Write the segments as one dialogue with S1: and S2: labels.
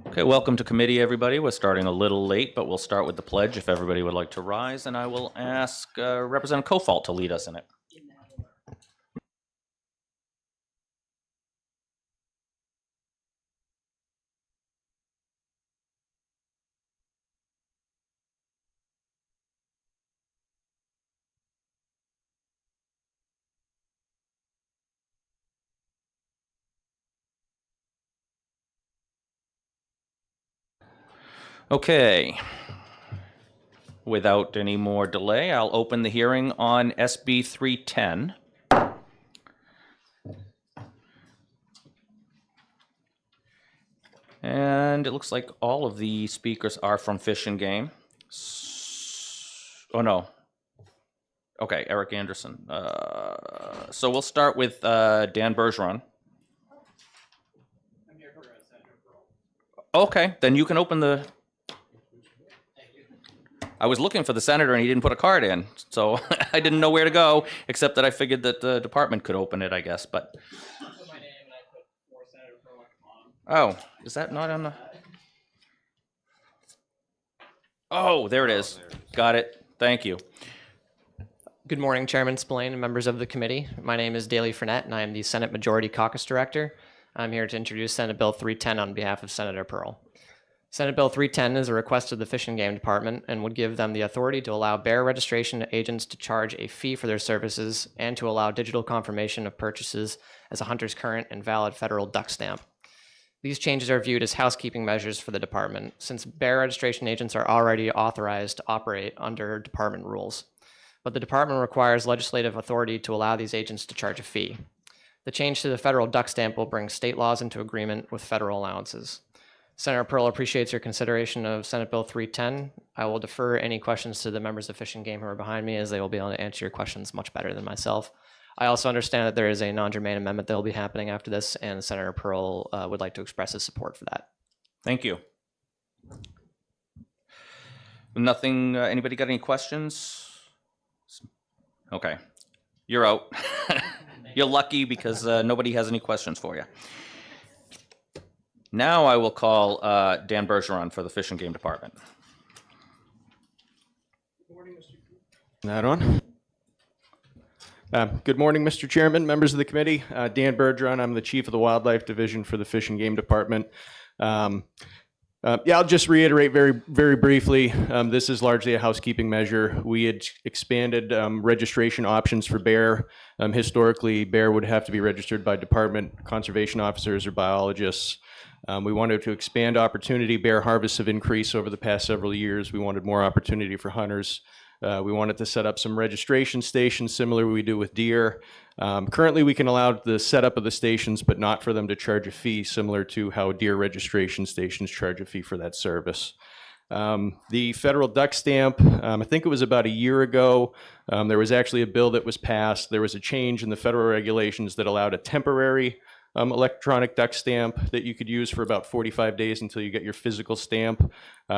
S1: Okay, welcome to committee, everybody. We're starting a little late, but we'll start with the pledge if everybody would like to rise, and I will ask Representative Kofalt to lead us in it. Okay. Without any more delay, I'll open the hearing on SB 310. And it looks like all of the speakers are from Fish and Game. Oh, no. Okay, Eric Anderson. So we'll start with Dan Bergeron. Okay, then you can open the... I was looking for the senator and he didn't put a card in, so I didn't know where to go, except that I figured that the department could open it, I guess, but... Oh, is that not on the... Oh, there it is. Got it. Thank you.
S2: Good morning, Chairman Spillane and members of the committee. My name is Daley Frenette, and I am the Senate Majority Caucus Director. I'm here to introduce Senate Bill 310 on behalf of Senator Pearl. Senate Bill 310 is a request of the Fish and Game Department and would give them the authority to allow bear registration agents to charge a fee for their services and to allow digital confirmation of purchases as a hunter's current and valid federal duck stamp. These changes are viewed as housekeeping measures for the department, since bear registration agents are already authorized to operate under department rules. But the department requires legislative authority to allow these agents to charge a fee. The change to the federal duck stamp will bring state laws into agreement with federal allowances. Senator Pearl appreciates your consideration of Senate Bill 310. I will defer any questions to the members of Fish and Game who are behind me, as they will be able to answer your questions much better than myself. I also understand that there is a non-germane amendment that will be happening after this, and Senator Pearl would like to express his support for that.
S1: Thank you. Nothing, anybody got any questions? Okay, you're out. You're lucky because nobody has any questions for you. Now I will call Dan Bergeron for the Fish and Game Department.
S3: That on? Good morning, Mr. Chairman, members of the committee. Dan Bergeron, I'm the Chief of the Wildlife Division for the Fish and Game Department. I'll just reiterate very briefly, this is largely a housekeeping measure. We had expanded registration options for bear. Historically, bear would have to be registered by department conservation officers or biologists. We wanted to expand opportunity. Bear harvests have increased over the past several years. We wanted more opportunity for hunters. We wanted to set up some registration stations similar to we do with deer. Currently, we can allow the setup of the stations, but not for them to charge a fee, similar to how deer registration stations charge a fee for that service. The federal duck stamp, I think it was about a year ago, there was actually a bill that was passed. There was a change in the federal regulations that allowed a temporary electronic duck stamp that you could use for about 45 days until you get your physical stamp.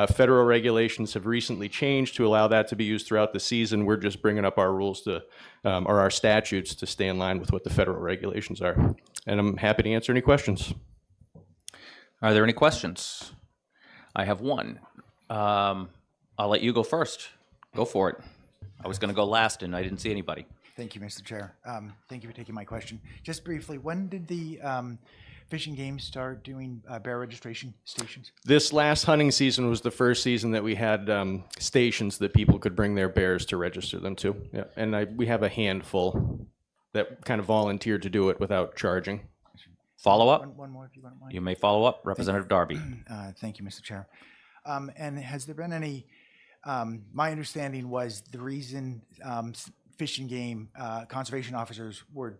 S3: Federal regulations have recently changed to allow that to be used throughout the season. We're just bringing up our rules to, or our statutes to stay in line with what the federal regulations are. And I'm happy to answer any questions.
S1: Are there any questions? I have one. I'll let you go first. Go for it. I was going to go last and I didn't see anybody.
S4: Thank you, Mr. Chair. Thank you for taking my question. Just briefly, when did the Fish and Game start doing bear registration stations?
S3: This last hunting season was the first season that we had stations that people could bring their bears to register them to. Yeah. And we have a handful that kind of volunteered to do it without charging.
S1: Follow up?
S4: One more, if you don't mind.
S1: You may follow up. Representative Darby.
S4: Thank you, Mr. Chair. And has there been any, my understanding was the reason Fish and Game conservation officers were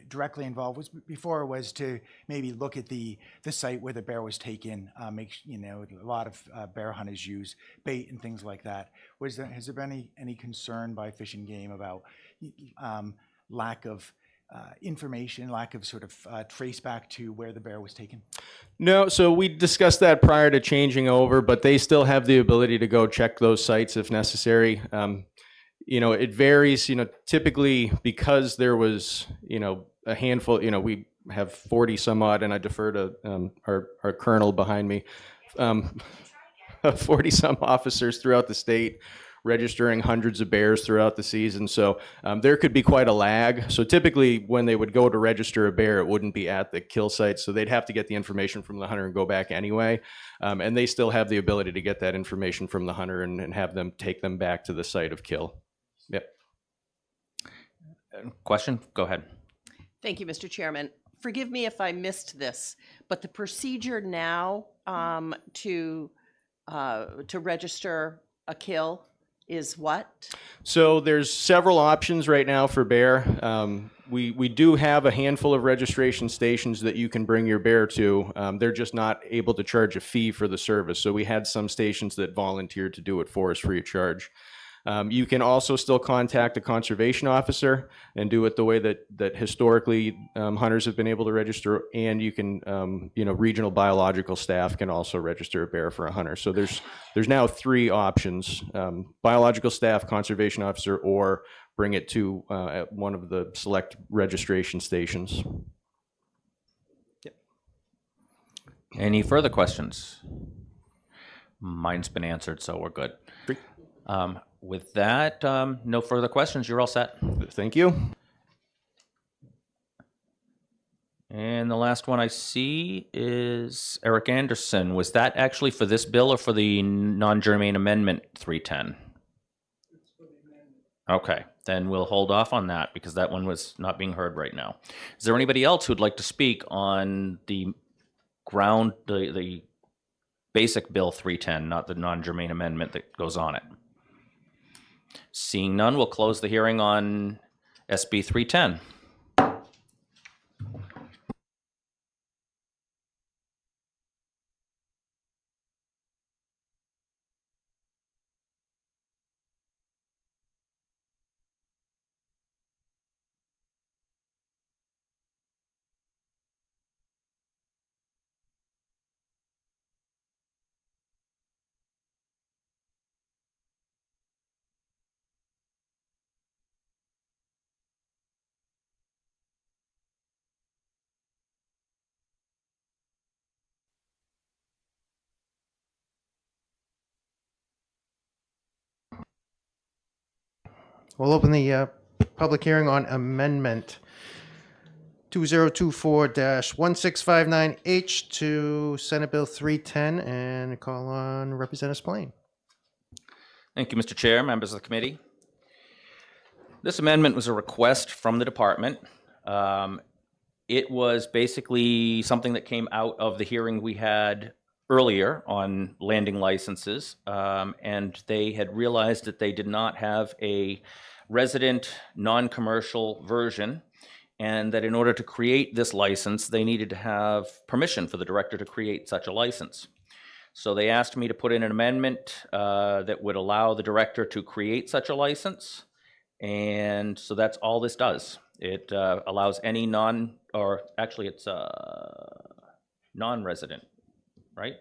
S4: directly involved was to maybe look at the site where the bear was taken. A lot of bear hunters use bait and things like that. Has there been any concern by Fish and Game about lack of information, lack of sort of trace back to where the bear was taken?
S3: No, so we discussed that prior to changing over, but they still have the ability to go check those sites if necessary. It varies, typically because there was, a handful, have 40 some odd, and I defer to our colonel behind me, 40 some officers throughout the state registering hundreds of bears throughout the season. So there could be quite a lag. So typically when they would go to register a bear, it wouldn't be at the kill site. So they'd have to get the information from the hunter and go back anyway. And they still have the ability to get that information from the hunter and have them take them back to the site of kill. Yep.
S1: Question? Go ahead.
S5: Thank you, Mr. Chairman. Forgive me if I missed this, but the procedure now to register a kill is what?
S3: So there's several options right now for bear. We do have a handful of registration stations that you can bring your bear to. They're just not able to charge a fee for the service. So we had some stations that volunteered to do it for us free of charge. You can also still contact a conservation officer and do it the way that historically hunters have been able to register, and you can, regional biological staff can also register a bear for a hunter. So there's now 3 options: biological staff, conservation officer, or bring it to at one of the select registration stations.
S1: Any further questions? Mine's been answered, so we're good. With that, no further questions. You're all set.
S3: Thank you.
S1: And the last one I see is Eric Anderson. Was that actually for this bill or for the non-germane amendment 310? Okay, then we'll hold off on that because that one was not being heard right now. Is there anybody else who'd like to speak on the basic bill 310, not the non-germane amendment that goes on it? Seeing none, we'll close the hearing on SB 310.
S6: We'll open the public hearing on Amendment 2024-1659H to Senate Bill 310 and call on Representative Spillane.
S1: Thank you, Mr. Chair, members of the committee. This amendment was a request from the department. It was basically something that came out of the hearing we had earlier on landing licenses, and they had realized that they did not have a resident non-commercial version, and that in order to create this license, they needed to have permission for the director to create such a license. So they asked me to put in an amendment that would allow the director to create such a license, and so that's all this does. It allows any non-resident, right?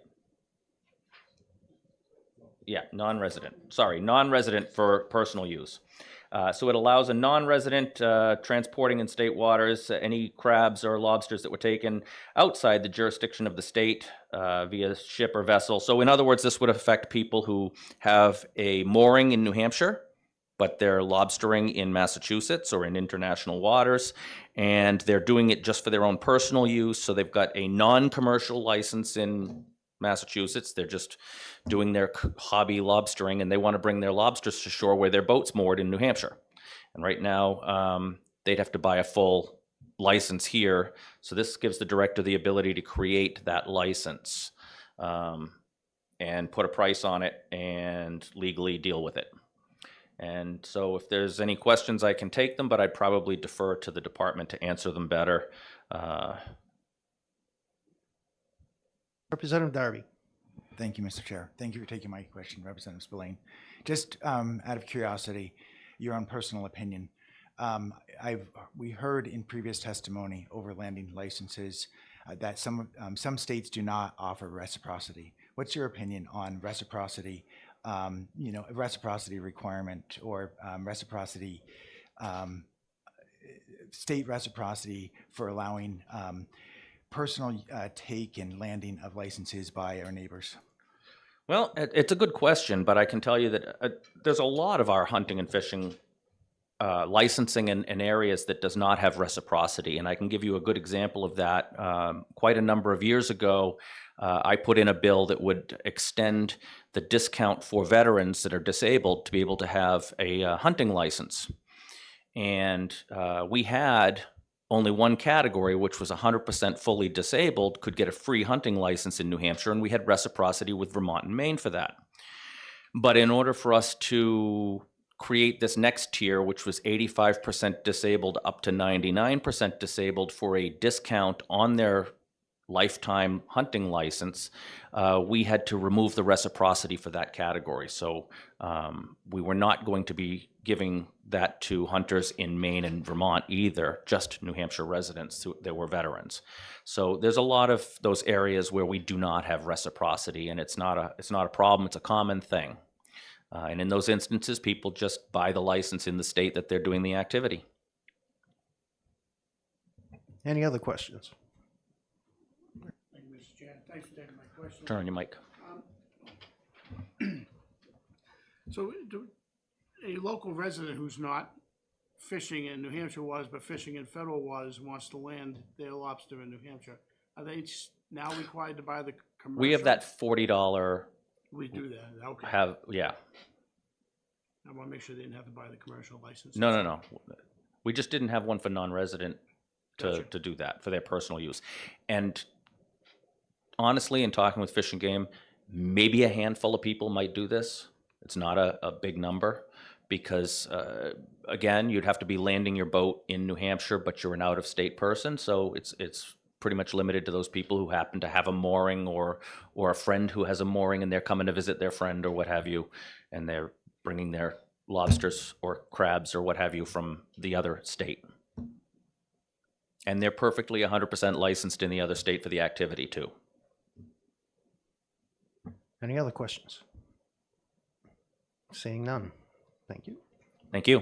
S1: Yeah, non-resident. Sorry, non-resident for personal use. So it allows a non-resident transporting in state waters any crabs or lobsters that were taken outside the jurisdiction of the state via ship or vessel. So in other words, this would affect people who have a mooring in New Hampshire, but they're lobstering in Massachusetts or in international waters, and they're doing it just for their own personal use. So they've got a non-commercial license in Massachusetts. They're just doing their hobby lobstering, and they want to bring their lobsters to shore where their boat's moored in New Hampshire. And right now, they'd have to buy a full license here. So this gives the director the ability to create that license and put a price on it and legally deal with it. And so if there's any questions, I can take them, but I'd probably defer to the department to answer them better.
S6: Representative Darby.
S4: Thank you, Mr. Chair. Thank you for taking my question, Representative Spillane. Just out of curiosity, your own personal opinion, we heard in previous testimony over landing licenses that some states do not offer reciprocity. What's your opinion on reciprocity? Reciprocity requirement or reciprocity state reciprocity for allowing personal take and landing of licenses by our neighbors?
S1: Well, it's a good question, but I can tell you that there's a lot of our hunting and fishing licensing in areas that does not have reciprocity. And I can give you a good example of that. Quite a number of years ago, I put in a bill that would extend the discount for veterans that are disabled to be able to have a hunting license. And we had only one category, which was 100% fully disabled, could get a free hunting license in New Hampshire, and we had reciprocity with Vermont and Maine for that. But in order for us to create this next tier, which was 85% disabled up to 99% disabled for a discount on their lifetime hunting license, we had to remove the reciprocity for that category. So we were not going to be giving that to hunters in Maine and Vermont either, just New Hampshire residents that were veterans. So there's a lot of those areas where we do not have reciprocity, and it's not a problem, it's a common thing. And in those instances, people just buy the license in the state that they're doing the activity.
S6: Any other questions?
S7: Thank you, Mr. Chair. Thanks for taking my question.
S1: Turn on your mic.
S7: So a local resident who's not fishing in New Hampshire was, but fishing in federal waters, wants to land their lobster in New Hampshire, are they now required to buy the commercial?
S1: We have that $40
S7: We do that, okay.
S1: yeah.
S7: I want to make sure they didn't have to buy the commercial license.
S1: No. We just didn't have one for non-resident
S7: Gotcha.
S1: to do that for their personal use. And honestly, in talking with Fish and Game, maybe a handful of people might do this. It's not a big number because, again, you'd have to be landing your boat in New Hampshire, but you're an out-of-state person, so it's pretty much limited to those people who happen to have a mooring or a friend who has a mooring and they're coming to visit their friend or what have you, and they're bringing their lobsters or crabs or what have you from the other state. And they're perfectly 100% licensed in the other state for the activity too.
S6: Any other questions? Seeing none. Thank you.
S1: Thank you.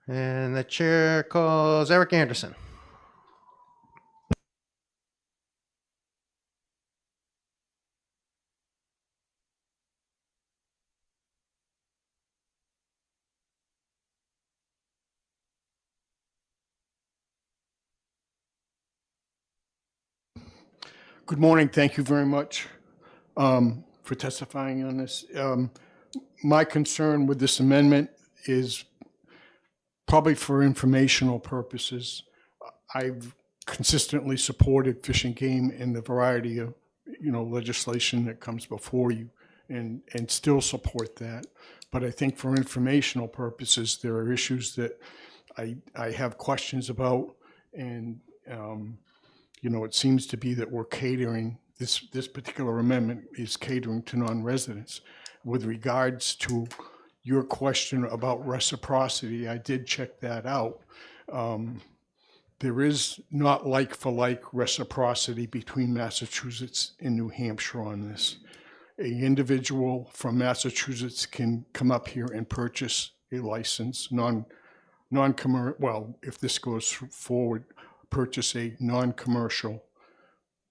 S6: And the chair calls Eric Anderson.
S7: Good morning. Thank you very much for testifying on this. My concern with this amendment is probably for informational purposes. I've consistently supported Fish and Game in the variety of, legislation that comes before you and still support that. But I think for informational purposes, there are issues that I have questions about, and it seems to be that we're catering, this particular amendment is catering to non-residents. With regards to your question about reciprocity, I did check that out. There is not like-for-like reciprocity between Massachusetts and New Hampshire on this. An individual from Massachusetts can come up here and purchase a license, non-commercial, well, if this goes forward, purchase a non-commercial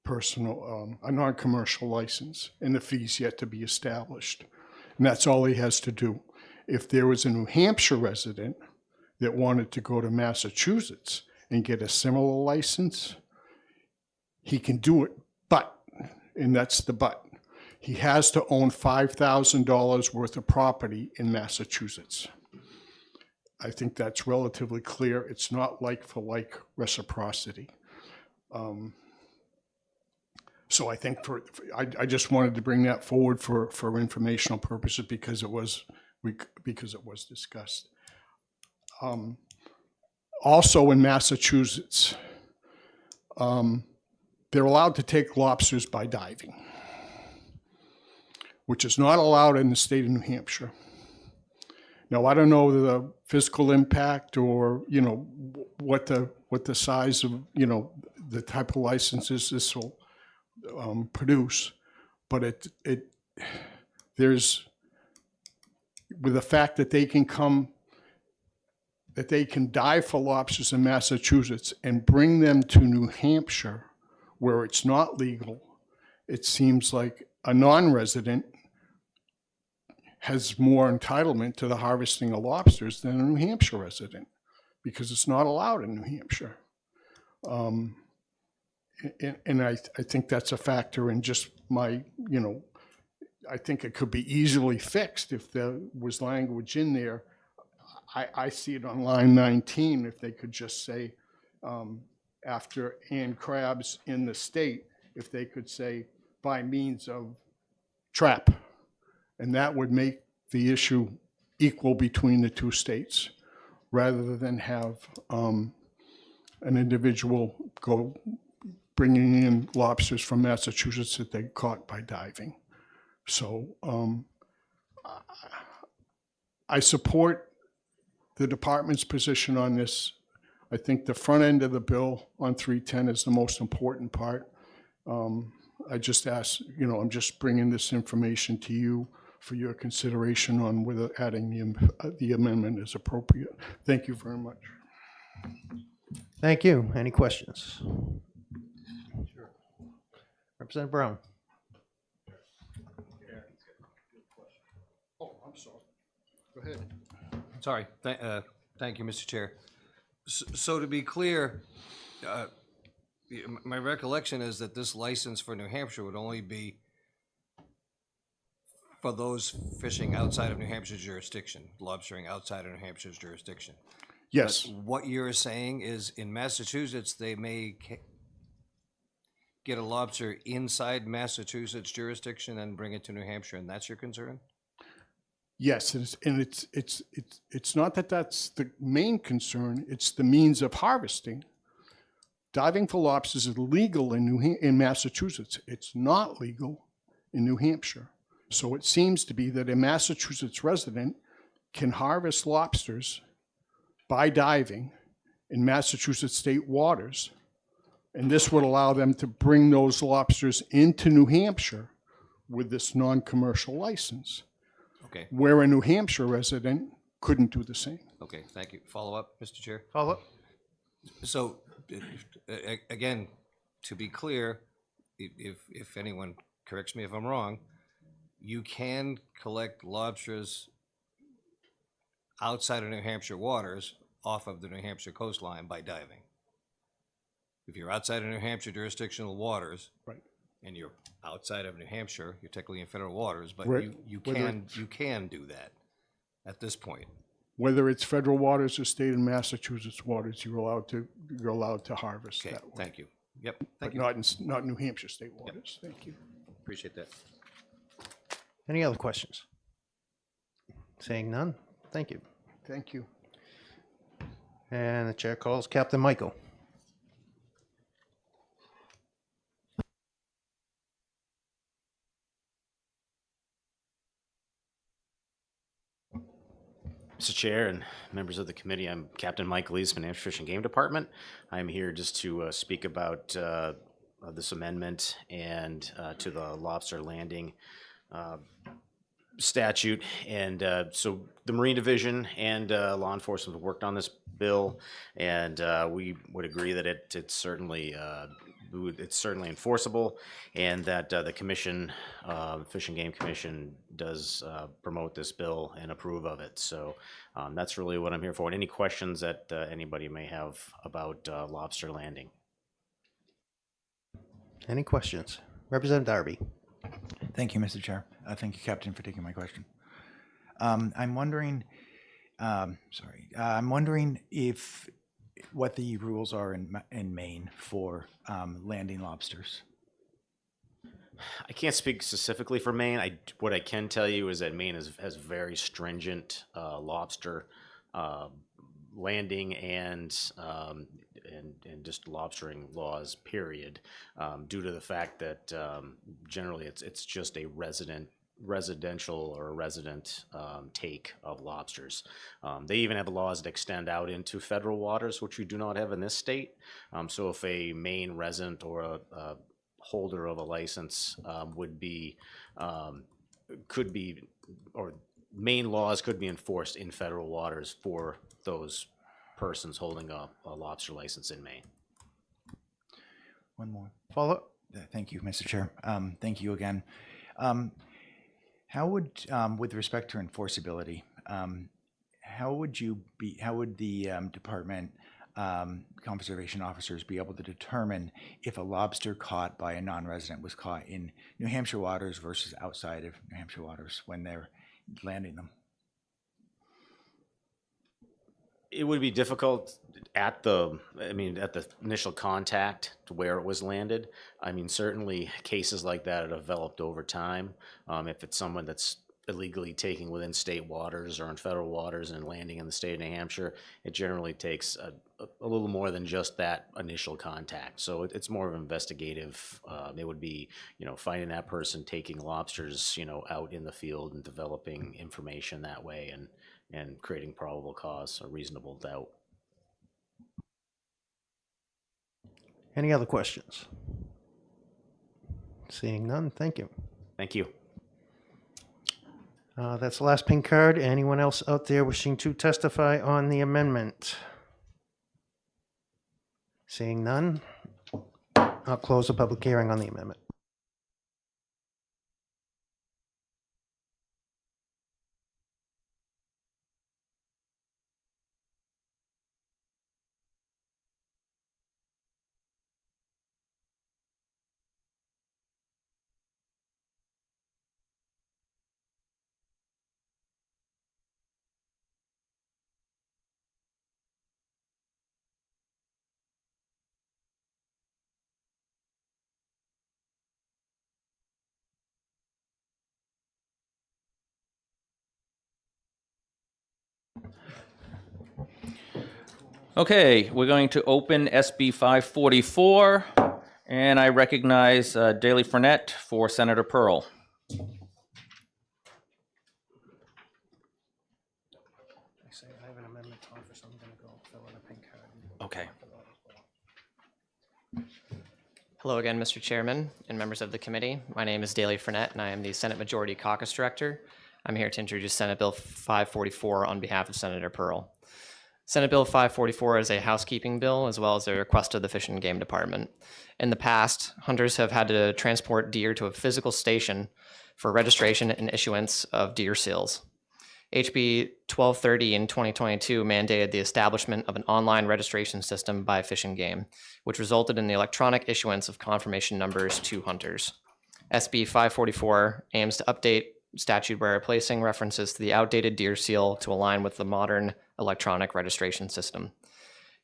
S7: a non-commercial license, and the fee's yet to be established. And that's all he has to do. If there was a New Hampshire resident that wanted to go to Massachusetts and get a similar license, he can do it, but, and that's the but, he has to own $5,000 worth of property in Massachusetts. I think that's relatively clear. It's not like-for-like reciprocity. So I think I just wanted to bring that forward for informational purposes because it was discussed. Also in Massachusetts, they're allowed to take lobsters by diving, which is not allowed in the state of New Hampshire. Now, I don't know the physical impact or, what the size of, the type of licenses this will produce, but there's with the fact that they can come, that they can dive for lobsters in Massachusetts and bring them to New Hampshire where it's not legal, it seems like a non-resident has more entitlement to the harvesting of lobsters than a New Hampshire resident, because it's not allowed in New Hampshire. And I think that's a factor in just my, I think it could be easily fixed if there was language in there. I see it on line 19, if they could just say, after "and crabs in the state," if they could say "by means of trap." And that would make the issue equal between the two states, rather than have an individual go bringing in lobsters from Massachusetts that they caught by diving. So I support the department's position on this. I think the front end of the bill on 310 is the most important part. I just ask, I'm just bringing this information to you for your consideration on whether adding the amendment is appropriate. Thank you very much.
S6: Thank you. Any questions? Sure. Representative Brown.
S7: Oh, I'm sorry. Go ahead.
S8: Sorry. Thank you, Mr. Chair. So to be clear, my recollection is that this license for New Hampshire would only be for those fishing outside of New Hampshire's jurisdiction, lobstering outside of New Hampshire's jurisdiction.
S7: Yes.
S8: But what you're saying is in Massachusetts, they may get a lobster inside Massachusetts jurisdiction and bring it to New Hampshire, and that's your concern?
S7: Yes, it's not that that's the main concern. It's the means of harvesting. Diving for lobsters is legal in Massachusetts. It's not legal in New Hampshire. So it seems to be that a Massachusetts resident can harvest lobsters by diving in Massachusetts state waters, and this would allow them to bring those lobsters into New Hampshire with this non-commercial license,
S8: Okay,
S7: where a New Hampshire resident couldn't do the same.
S8: okay, thank you. Follow up, Mr. Chair?
S6: Follow up.
S8: So, again, to be clear, if anyone corrects me if I'm wrong, you can collect lobsters outside of New Hampshire waters off of the New Hampshire coastline by diving. If you're outside of New Hampshire jurisdictional waters,
S7: Right.
S8: and you're outside of New Hampshire, you're technically in federal waters, but
S7: Right.
S8: you
S7: Whether
S8: can do that at this point.
S7: Whether it's federal waters or state and Massachusetts waters, you're allowed to harvest
S8: Okay,
S7: that way.
S8: thank you. Yep,
S7: But
S8: thank you.
S7: not New Hampshire state waters. Thank you.
S8: Appreciate that.
S6: Any other questions? Saying none, thank you.
S7: Thank you.
S6: And the chair calls Captain Michael.
S9: Mr. Chair and members of the committee, I'm Captain Michael Eastman, Hampshire Fish and Game Department. I'm here just to speak about this amendment and to the lobster landing statute. And so the Marine Division and law enforcement have worked on this bill, and we would agree that it's certainly enforceable, and that the commission, Fish and Game Commission, does promote this bill and approve of it. So that's really what I'm here for. And any questions that anybody may have about lobster landing.
S6: Any questions? Representative Darby.
S4: Thank you, Mr. Chair. Thank you, Captain, for taking my question. I'm wondering, I'm wondering if what the rules are in Maine for landing lobsters.
S9: I can't speak specifically for Maine. What I can tell you is that Maine has very stringent lobster landing and just lobstering laws. Period. Due to the fact that generally it's just a residential or resident take of lobsters. They even have laws that extend out into federal waters, which we do not have in this state. So if a Maine resident or a holder of a license could be, or Maine laws could be enforced in federal waters for those persons holding a lobster license in Maine.
S4: One more.
S6: Follow.
S4: Thank you, Mr. Chair. Thank you again. How would, with respect to enforceability, how would the department conservation officers be able to determine if a lobster caught by a non-resident was caught in New Hampshire waters versus outside of New Hampshire waters when they're landing them?
S9: It would be difficult at the initial contact to where it was landed. I mean, certainly cases like that are developed over time. If it's someone that's illegally taking within state waters or in federal waters and landing in the state of New Hampshire, it generally takes a little more than just that initial contact. So it's more of an investigative. It would be, finding that person taking lobsters, out in the field and developing information that way and creating probable cause or reasonable doubt.
S6: Any other questions? Seeing none, thank you.
S9: Thank you.
S6: That's the last pink card. Anyone else out there wishing to testify on the amendment? Seeing none, I'll close the public hearing on the amendment.
S1: Okay, we're going to open SB 544, and I recognize Daley Frenette for Senator Pearl.
S6: I say I have an amendment to offer, so I'm going to go fill in a pink card.
S1: Okay.
S2: Hello again, Mr. Chairman and members of the committee. My name is Daley Frenette, and I am the Senate Majority Caucus Director. I'm here to introduce Senate Bill 544 on behalf of Senator Pearl. Senate Bill 544 is a housekeeping bill as well as a request of the Fish and Game Department. In the past, hunters have had to transport deer to a physical station for registration and issuance of deer seals. HB 1230 in 2022 mandated the establishment of an online registration system by Fish and Game, which resulted in the electronic issuance of confirmation numbers to hunters. SB 544 aims to update statute by replacing references to the outdated deer seal to align with the modern electronic registration system.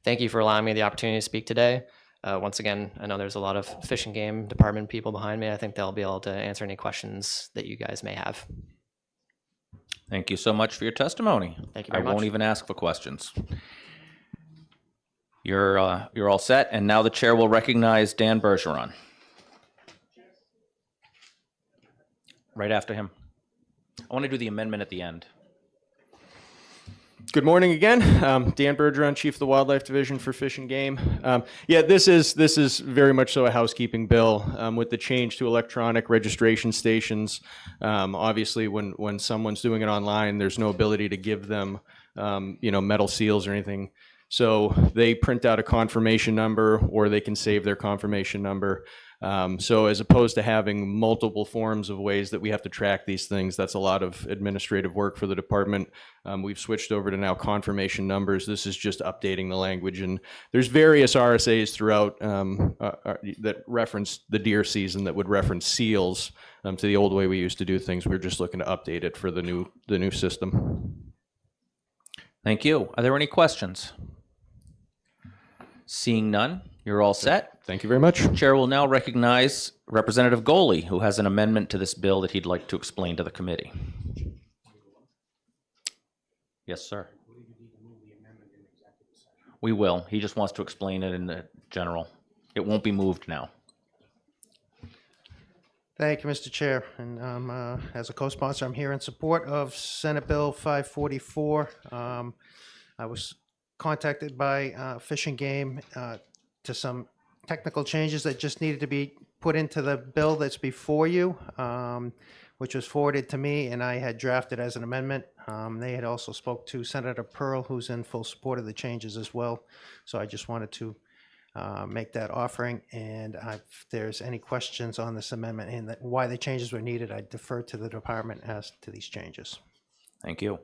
S2: Thank you for allowing me the opportunity to speak today. Once again, I know there's a lot of Fish and Game Department people behind me. I think they'll be able to answer any questions that you guys may have.
S1: Thank you so much for your testimony.
S2: Thank you very
S1: I won't
S2: much.
S1: even ask for questions. You're all set, and now the chair will recognize Dan Bergeron. Right after him. I want to do the amendment at the end.
S3: Good morning again. Dan Bergeron, Chief of the Wildlife Division for Fish and Game. Yeah, this is very much so a housekeeping bill with the change to electronic registration stations. Obviously, when someone's doing it online, there's no ability to give them, metal seals or anything. So they print out a confirmation number, or they can save their confirmation number. So as opposed to having multiple forms of ways that we have to track these things, that's a lot of administrative work for the department. We've switched over to now confirmation numbers. This is just updating the language, and there's various RSAs throughout that reference the deer season that would reference seals to the old way we used to do things. We're just looking to update it for the new system.
S1: Thank you. Are there any questions? Seeing none, you're all set.
S3: Thank you very much.
S1: Chair will now recognize Representative Goley, who has an amendment to this bill that he'd like to explain to the committee. Yes, sir. We will. He just wants to explain it in the general. It won't be moved now.
S6: Thank you, Mr. Chair. And as a co-sponsor, I'm here in support of Senate Bill 544. I was contacted by Fish and Game to some technical changes that just needed to be put into the bill that's before you. which was forwarded to me, and I had drafted as an amendment. They had also spoke to Senator Pearl, who's in full support of the changes as well. So I just wanted to make that offering, and if there's any questions on this amendment and why the changes were needed, I defer to the department as to these changes.
S1: Thank you.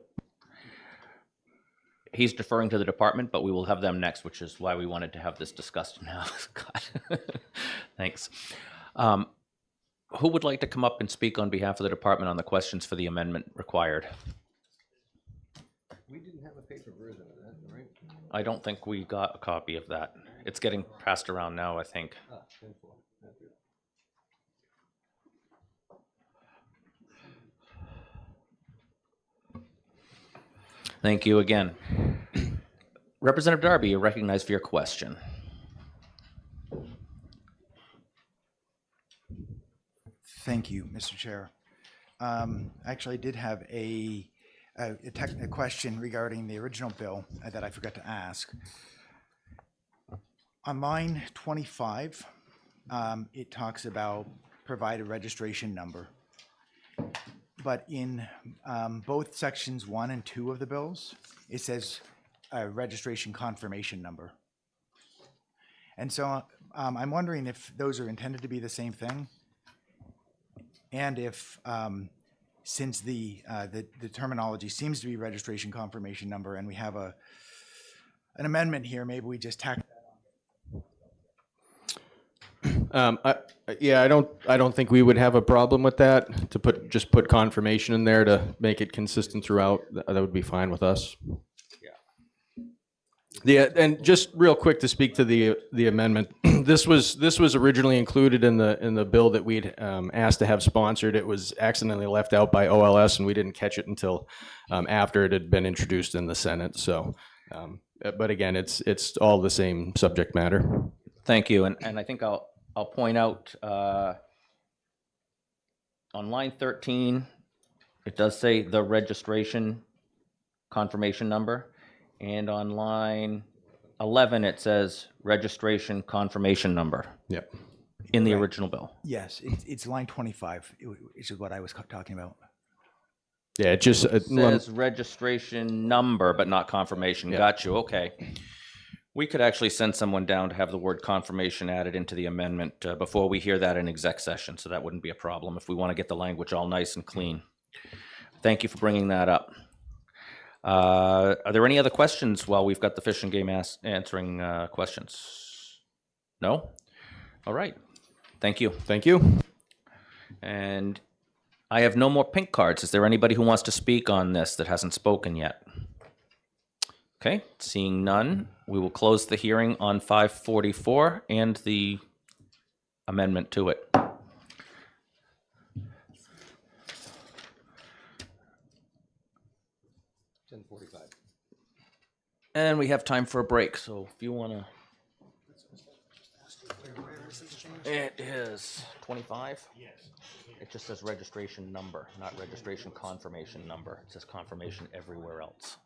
S1: He's deferring to the department, but we will have them next, which is why we wanted to have this discussed now. God. Thanks. Who would like to come up and speak on behalf of the department on the questions for the amendment required?
S8: We didn't have a paper version of that, right?
S1: I don't think we got a copy of that. It's getting passed around now, I think. Thank you again. Representative Darby, you're recognized for your question.
S4: Thank you, Mr. Chair. Actually, I did have a question regarding the original bill that I forgot to ask. On line 25, it talks about provide a registration number. But in both sections 1 and 2 of the bills, it says a registration confirmation number. And so I'm wondering if those are intended to be the same thing, and if since the terminology seems to be registration confirmation number, and we have an amendment here, maybe we just tack.
S3: Yeah, I don't think we would have a problem with that, to just put confirmation in there to make it consistent throughout. That would be fine with us. Yeah, and just real quick to speak to the amendment, this was originally included in the bill that we'd asked to have sponsored. It was accidentally left out by OLS, and we didn't catch it until after it had been introduced in the Senate. So, but again, it's all the same subject matter.
S1: Thank you, and I think I'll point out on line 13, it does say the registration confirmation number, and on line 11 it says registration confirmation number.
S3: Yep.
S1: In the original bill.
S4: Yes, it's line 25, which is what I was talking about.
S3: Yeah, it just
S1: It says registration number, but not confirmation.
S3: Yeah.
S1: Got you. Okay. We could actually send someone down to have the word confirmation added into the amendment before we hear that in exec session, so that wouldn't be a problem if we want to get the language all nice and clean. Thank you for bringing that up. Are there any other questions while we've got the Fish and Game answering questions? No? All right. Thank you.
S3: Thank you.
S1: And I have no more pink cards. Is there anybody who wants to speak on this that hasn't spoken yet? Okay, seeing none, we will close the hearing on 544 and the amendment to it. And we have time for a break, so if you want to... It is 25? Yes. It just says registration number, not registration confirmation number. It says confirmation everywhere else.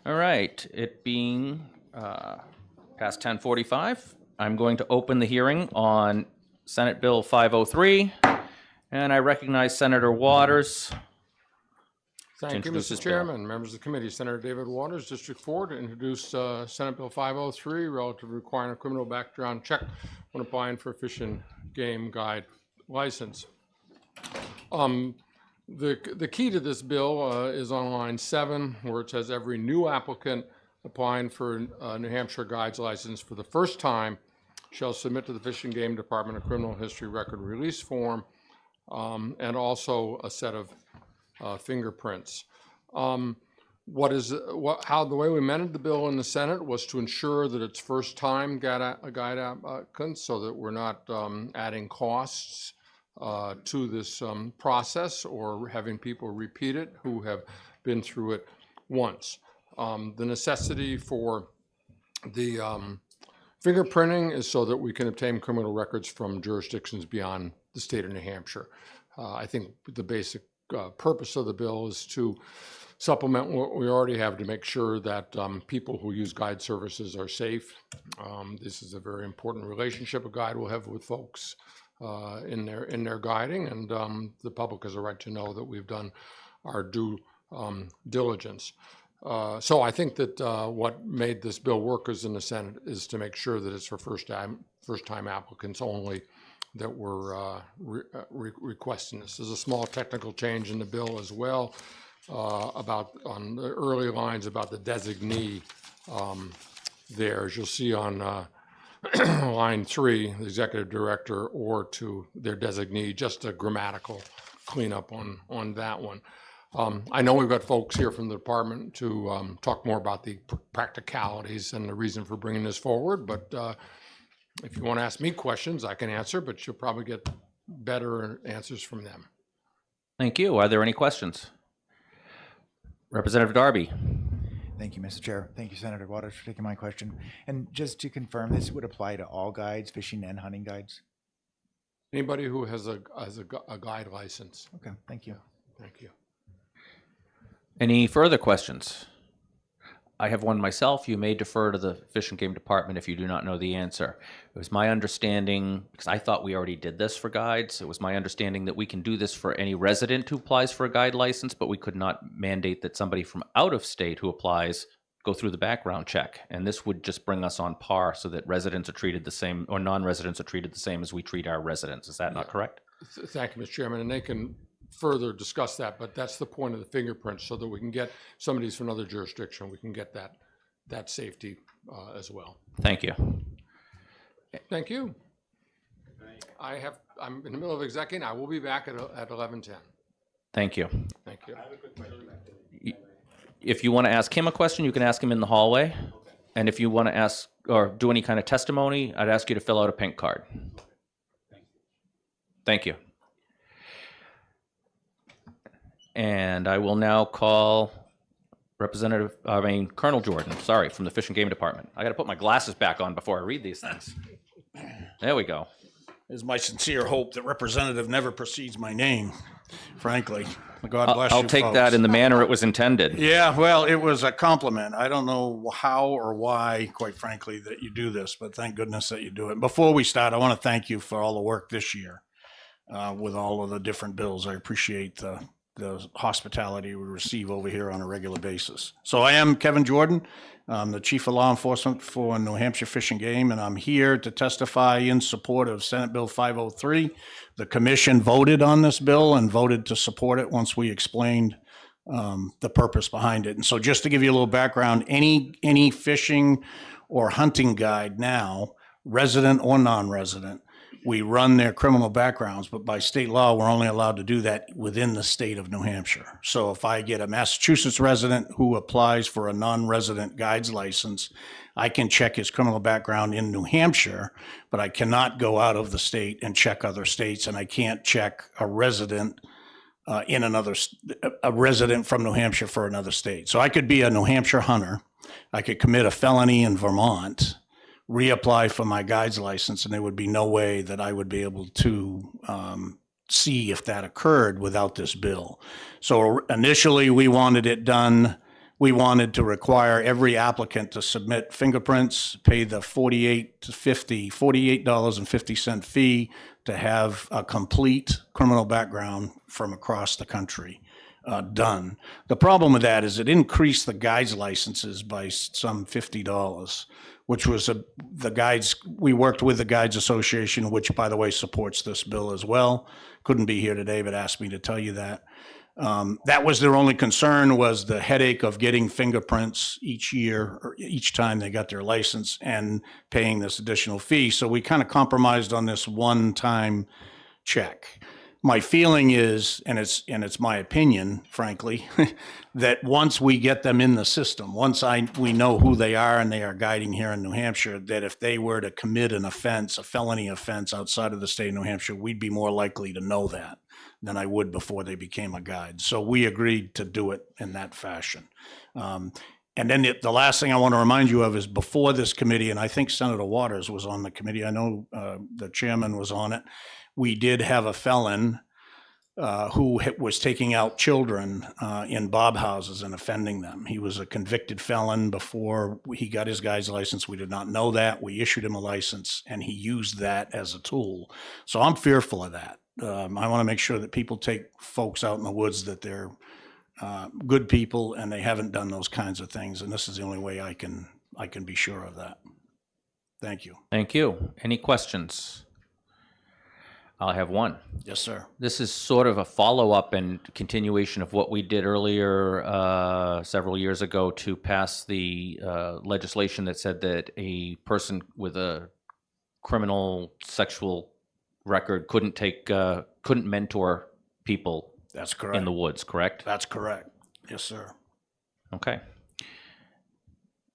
S1: All right, it being past 10:45, I'm going to open the hearing on Senate Bill 503, and I recognize Senator Waters.
S10: Thank you,
S1: introduce
S10: Mr.
S1: this bill.
S10: Chairman, members of the committee. Senator David Waters, District 4, to introduce Senate Bill 503 relative to requiring a criminal background check when applying for a fish and game guide license. The key to this bill is on line 7, where it says every new applicant applying for a New Hampshire guides license for the first time shall submit to the Fish and Game Department a criminal history record release form and also a set of fingerprints. How the way we amended the bill in the Senate was to ensure that it's first-time guide applicants, so that we're not adding costs to this process or having people repeat it who have been through it once. The necessity for the fingerprinting is so that we can obtain criminal records from jurisdictions beyond the state of New Hampshire. I think the basic purpose of the bill is to supplement what we already have to make sure that people who use guide services are safe. This is a very important relationship a guide will have with folks in their guiding, and the public has a right to know that we've done our due diligence. So I think that what made this bill work is in the Senate is to make sure that it's for first-time applicants only that we're requesting this. There's a small technical change in the bill as well on the early lines about the designee there. As you'll see on line 3, the executive director or to their designee, just a grammatical cleanup on that one. I know we've got folks here from the department to talk more about the practicalities and the reason for bringing this forward, but if you want to ask me questions, I can answer, but you'll probably get better answers from them.
S1: Thank you. Are there any questions? Representative Darby.
S4: Thank you, Mr. Chair. Thank you, Senator Waters, for taking my question. And just to confirm, this would apply to all guides, fishing and hunting guides?
S10: Anybody who has a guide license.
S4: Okay, thank you.
S10: Thank you.
S1: Any further questions? I have one myself. You may defer to the Fish and Game Department if you do not know the answer. It was my understanding, because I thought we already did this for guides, it was my understanding that we can do this for any resident who applies for a guide license, but we could not mandate that somebody from out of state who applies go through the background check. And this would just bring us on par so that residents are treated the same, or non-residents are treated the same as we treat our residents. Is that not correct?
S10: Thank you, Mr. Chairman, and they can further discuss that, but that's the point of the fingerprints, so that we can get somebody's from another jurisdiction, we can get that safety as well.
S1: Thank you.
S10: Thank you. I'm in the middle of executing. I will be back at 11:10.
S1: Thank you.
S10: Thank you.
S1: If you want to ask him a question, you can ask him in the hallway. And if you want to ask or do any kind of testimony, I'd ask you to fill out a pink card. Thank you. And I will now call Colonel Jordan, sorry, from the Fish and Game Department. I got to put my glasses back on before I read these things. There we go.
S11: It is my sincere hope that representative never precedes my name, frankly. God bless you,
S1: I'll take
S11: folks.
S1: that in the manner it was intended.
S11: Yeah, well, it was a compliment. I don't know how or why, quite frankly, that you do this, but thank goodness that you do it. Before we start, I want to thank you for all the work this year with all of the different bills. I appreciate the hospitality we receive over here on a regular basis. So I am Kevin Jordan. I'm the Chief of Law Enforcement for New Hampshire Fish and Game, and I'm here to testify in support of Senate Bill 503. The commission voted on this bill and voted to support it once we explained the purpose behind it. And so just to give you a little background, any fishing or hunting guide now, resident or non-resident. We run their criminal backgrounds, but by state law, we're only allowed to do that within the state of New Hampshire. So if I get a Massachusetts resident who applies for a non-resident guides license, I can check his criminal background in New Hampshire, but I cannot go out of the state and check other states, and I can't check a resident a resident from New Hampshire for another state. So I could be a New Hampshire hunter. I could commit a felony in Vermont, reapply for my guides license, and there would be no way that I would be able to see if that occurred without this bill. So initially, we wanted it done. We wanted to require every applicant to submit fingerprints, pay the $48.50 fee to have a complete criminal background from across the country done. The problem with that is it increased the guides licenses by some $50, which was the guides. We worked with the Guides Association, which, by the way, supports this bill as well. Couldn't be here today, but asked me to tell you that. That was their only concern, was the headache of getting fingerprints each year or each time they got their license and paying this additional fee. So we kind of compromised on this one-time check. My feeling is, and it's my opinion, frankly, that once we get them in the system, once we know who they are and they are guiding here in New Hampshire, that if they were to commit an offense, a felony offense outside of the state of New Hampshire, we'd be more likely to know that than I would before they became a guide. So we agreed to do it in that fashion. And then the last thing I want to remind you of is before this committee, and I think Senator Waters was on the committee. I know the chairman was on it. We did have a felon who was taking out children in Bob houses and offending them. He was a convicted felon before he got his guide's license. We did not know that. We issued him a license, and he used that as a tool. So I'm fearful of that. I want to make sure that people take folks out in the woods, that they're good people and they haven't done those kinds of things. And this is the only way I can be sure of that. Thank you.
S1: Thank you. Any questions? I'll have one.
S11: Yes, sir.
S1: This is sort of a follow-up and continuation of what we did earlier several years ago to pass the legislation that said that a person with a criminal sexual record couldn't mentor people
S11: That's correct.
S1: in the woods, correct?
S11: That's correct. Yes, sir.
S1: Okay.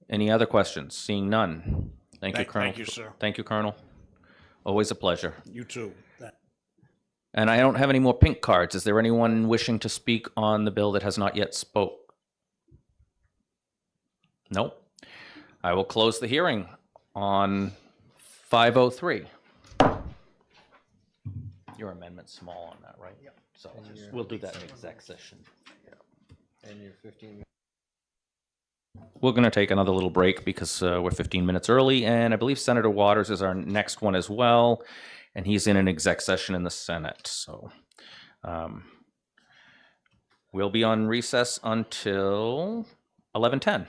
S1: Any other questions? Seeing none. Thank you, Colonel.
S11: Thank you, sir.
S1: Thank you, Colonel. Always a pleasure.
S11: You too.
S1: And I don't have any more pink cards. Is there anyone wishing to speak on the bill that has not yet spoke? Nope. I will close the hearing on 503. Your amendment's small on that, right? Yep. So we'll do that in exec session.
S8: And your 15.
S1: We're going to take another little break because we're 15 minutes early, and I believe Senator Waters is our next one as well, and he's in an exec session in the Senate. So we'll be on recess until 11:10.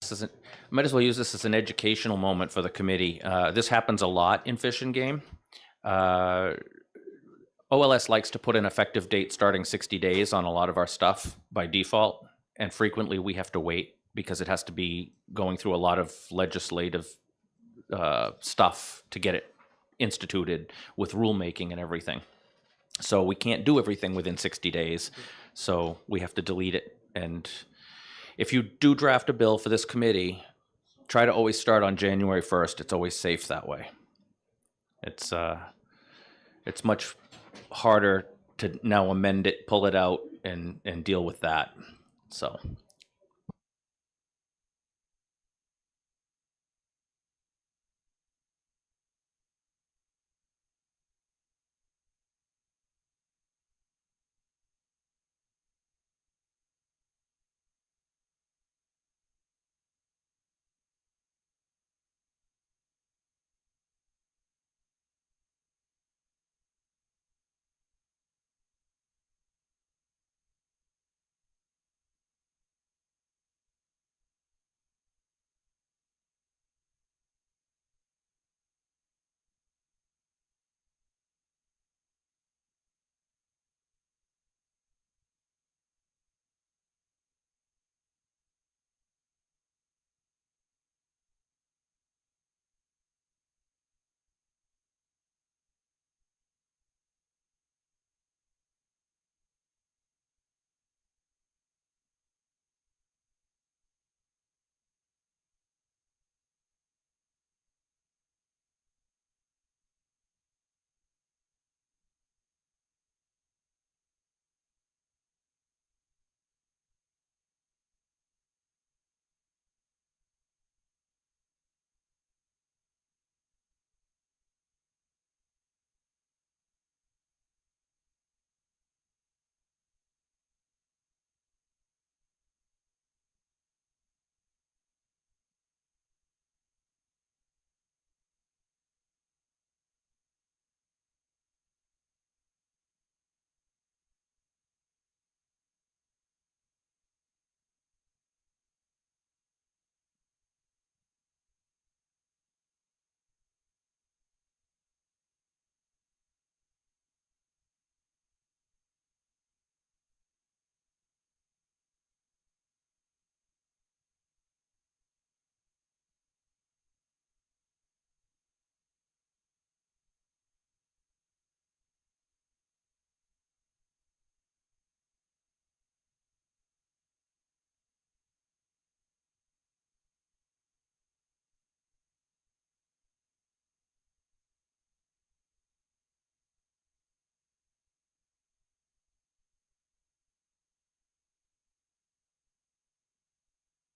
S1: this as an educational moment for the committee. This happens a lot in Fish and Game. OLS likes to put an effective date starting 60 days on a lot of our stuff by default, and frequently we have to wait because it has to be going through a lot of legislative stuff to get it instituted with rulemaking and everything. So we can't do everything within 60 days, so we have to delete it. And if you do draft a bill for this committee, try to always start on January 1st. It's always safe that way. It's much harder to now amend it, pull it out, and deal with that. So.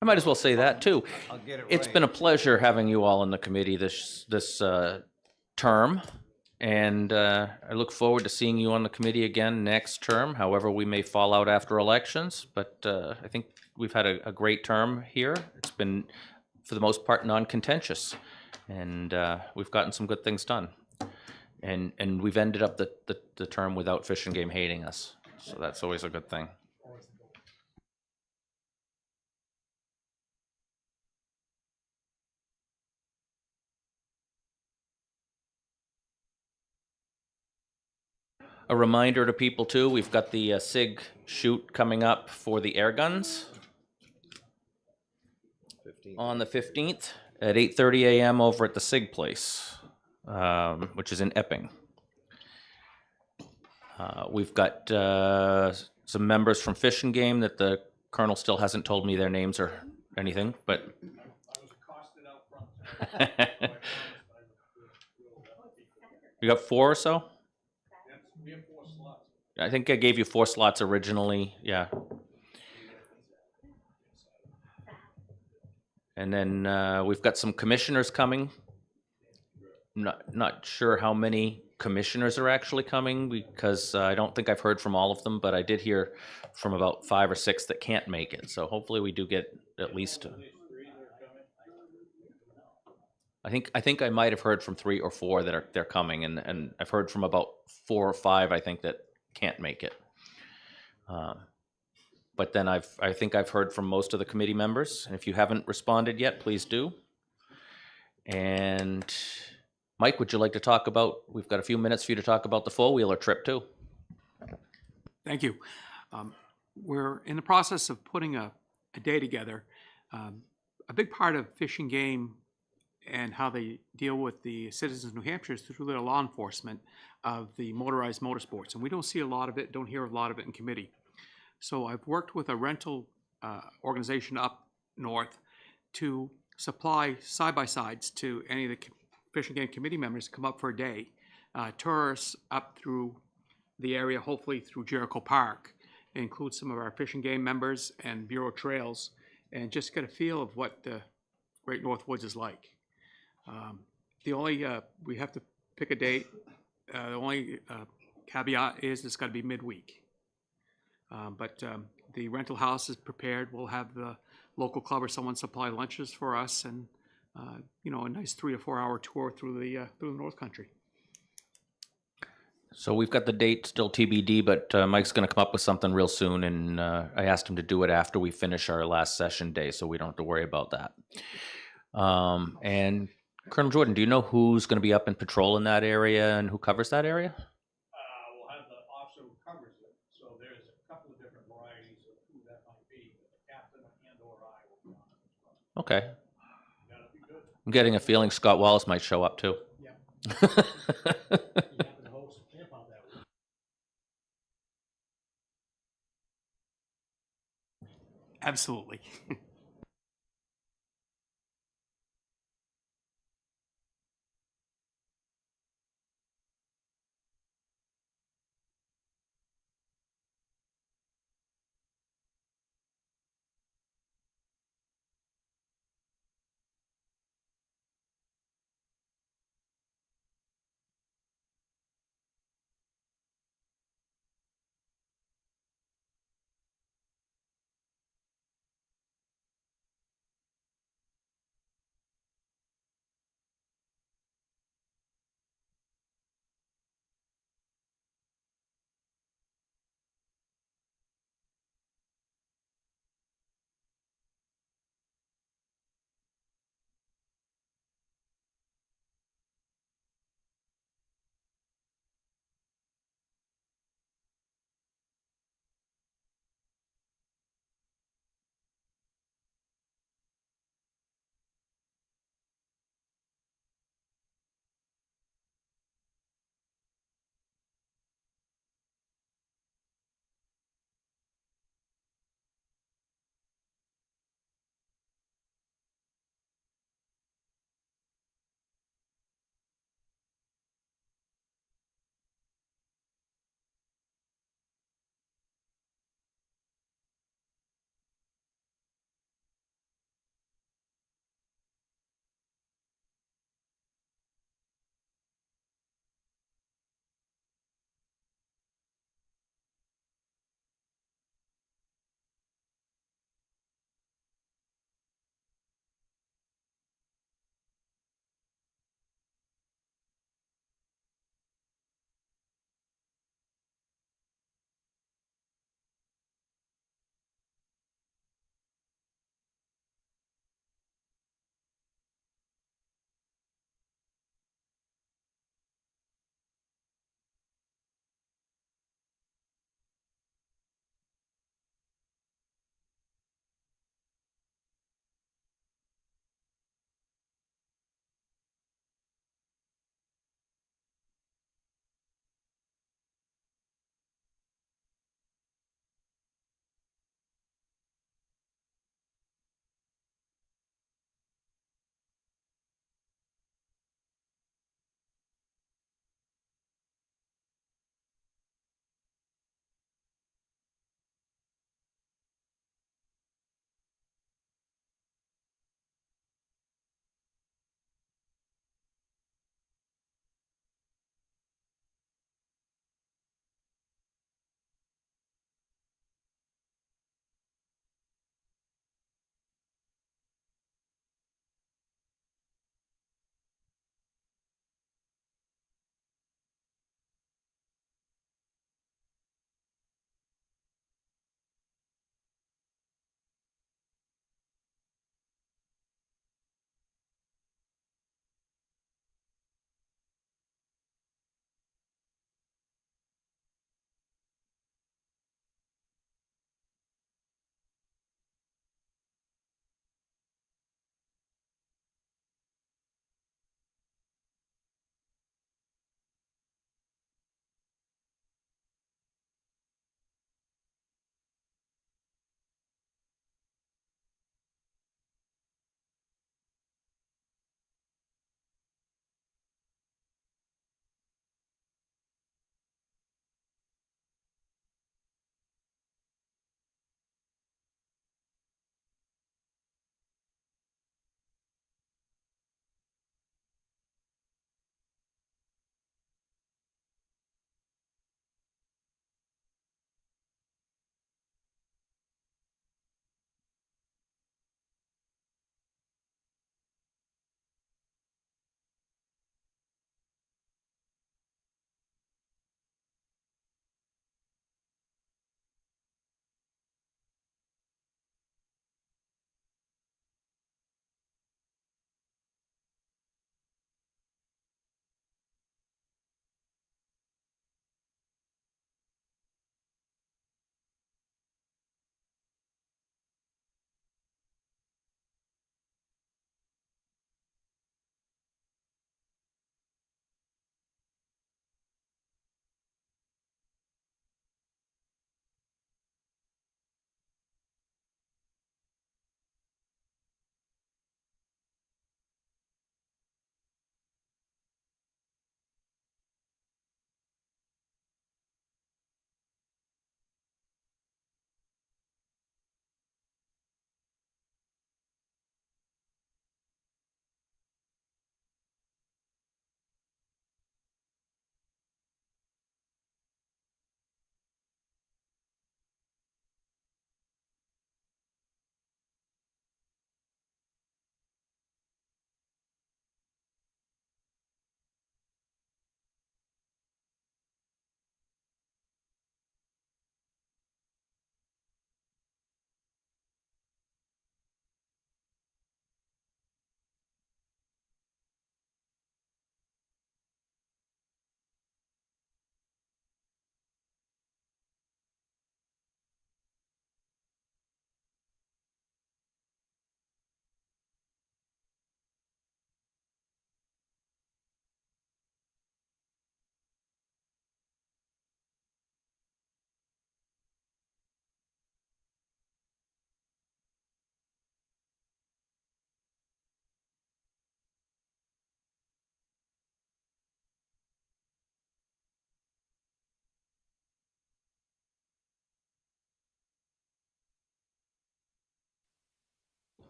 S1: I might as well say that too.
S8: I'll get it
S1: It's
S8: right.
S1: been a pleasure having you all in the committee this term, and I look forward to seeing you on the committee again next term, however we may fall out after elections. But I think we've had a great term here. It's been, for the most part, non-contentious, and we've gotten some good things done. And we've ended up the term without Fish and Game hating us, so that's always a good thing. A reminder to people too, we've got the SIG shoot coming up for the air guns on the 15th at 8:30 a.m. over at the SIG place, which is in Epping. We've got some members from Fish and Game that the colonel still hasn't told me their names or anything, but you got 4 or so? I think I gave you 4 slots originally, yeah. And then we've got some commissioners coming. Not sure how many commissioners are actually coming, because I don't think I've heard from all of them, but I did hear from about 5 or 6 that can't make it. So hopefully we do get at least. I think I might have heard from 3 or 4 that they're coming, and I've heard from about 4 or 5 I think that can't make it. But then I think I've heard from most of the committee members, and if you haven't responded yet, please do. And Mike, would you like to talk about, we've got a few minutes for you to talk about the four-wheeler trip too.
S12: Thank you. We're in the process of putting a day together. A big part of Fish and Game and how they deal with the citizens of New Hampshire is through their law enforcement of the motorized motorsports. And we don't see a lot of it, don't hear a lot of it in committee. So I've worked with a rental organization up north to supply side-by-sides to any of the Fish and Game committee members to come up for a day. Tourists up through the area, hopefully through Jericho Park. It includes some of our Fish and Game members and Bureau Trails, and just get a feel of what the Great North Woods is like. The only, we have to pick a date. The only caveat is it's got to be midweek. But the rental house is prepared. We'll have the local club or someone supply lunches for us, and you know, a nice 3 or 4 hour tour through the North Country.
S1: So we've got the date still TBD, but Mike's going to come up with something real soon, and I asked him to do it after we finish our last session day, so we don't have to worry about that. And Colonel Jordan, do you know who's going to be up in patrol in that area and who covers that area?
S13: We'll have the officer who covers it, so there's a couple of different varieties of who that might be, but the captain and or I will be on it as well.
S1: Okay.
S13: That'll be good.
S1: I'm getting a feeling Scott Wallace might show up too.
S13: Yeah. You happen to host a camp out that week.
S12: Absolutely.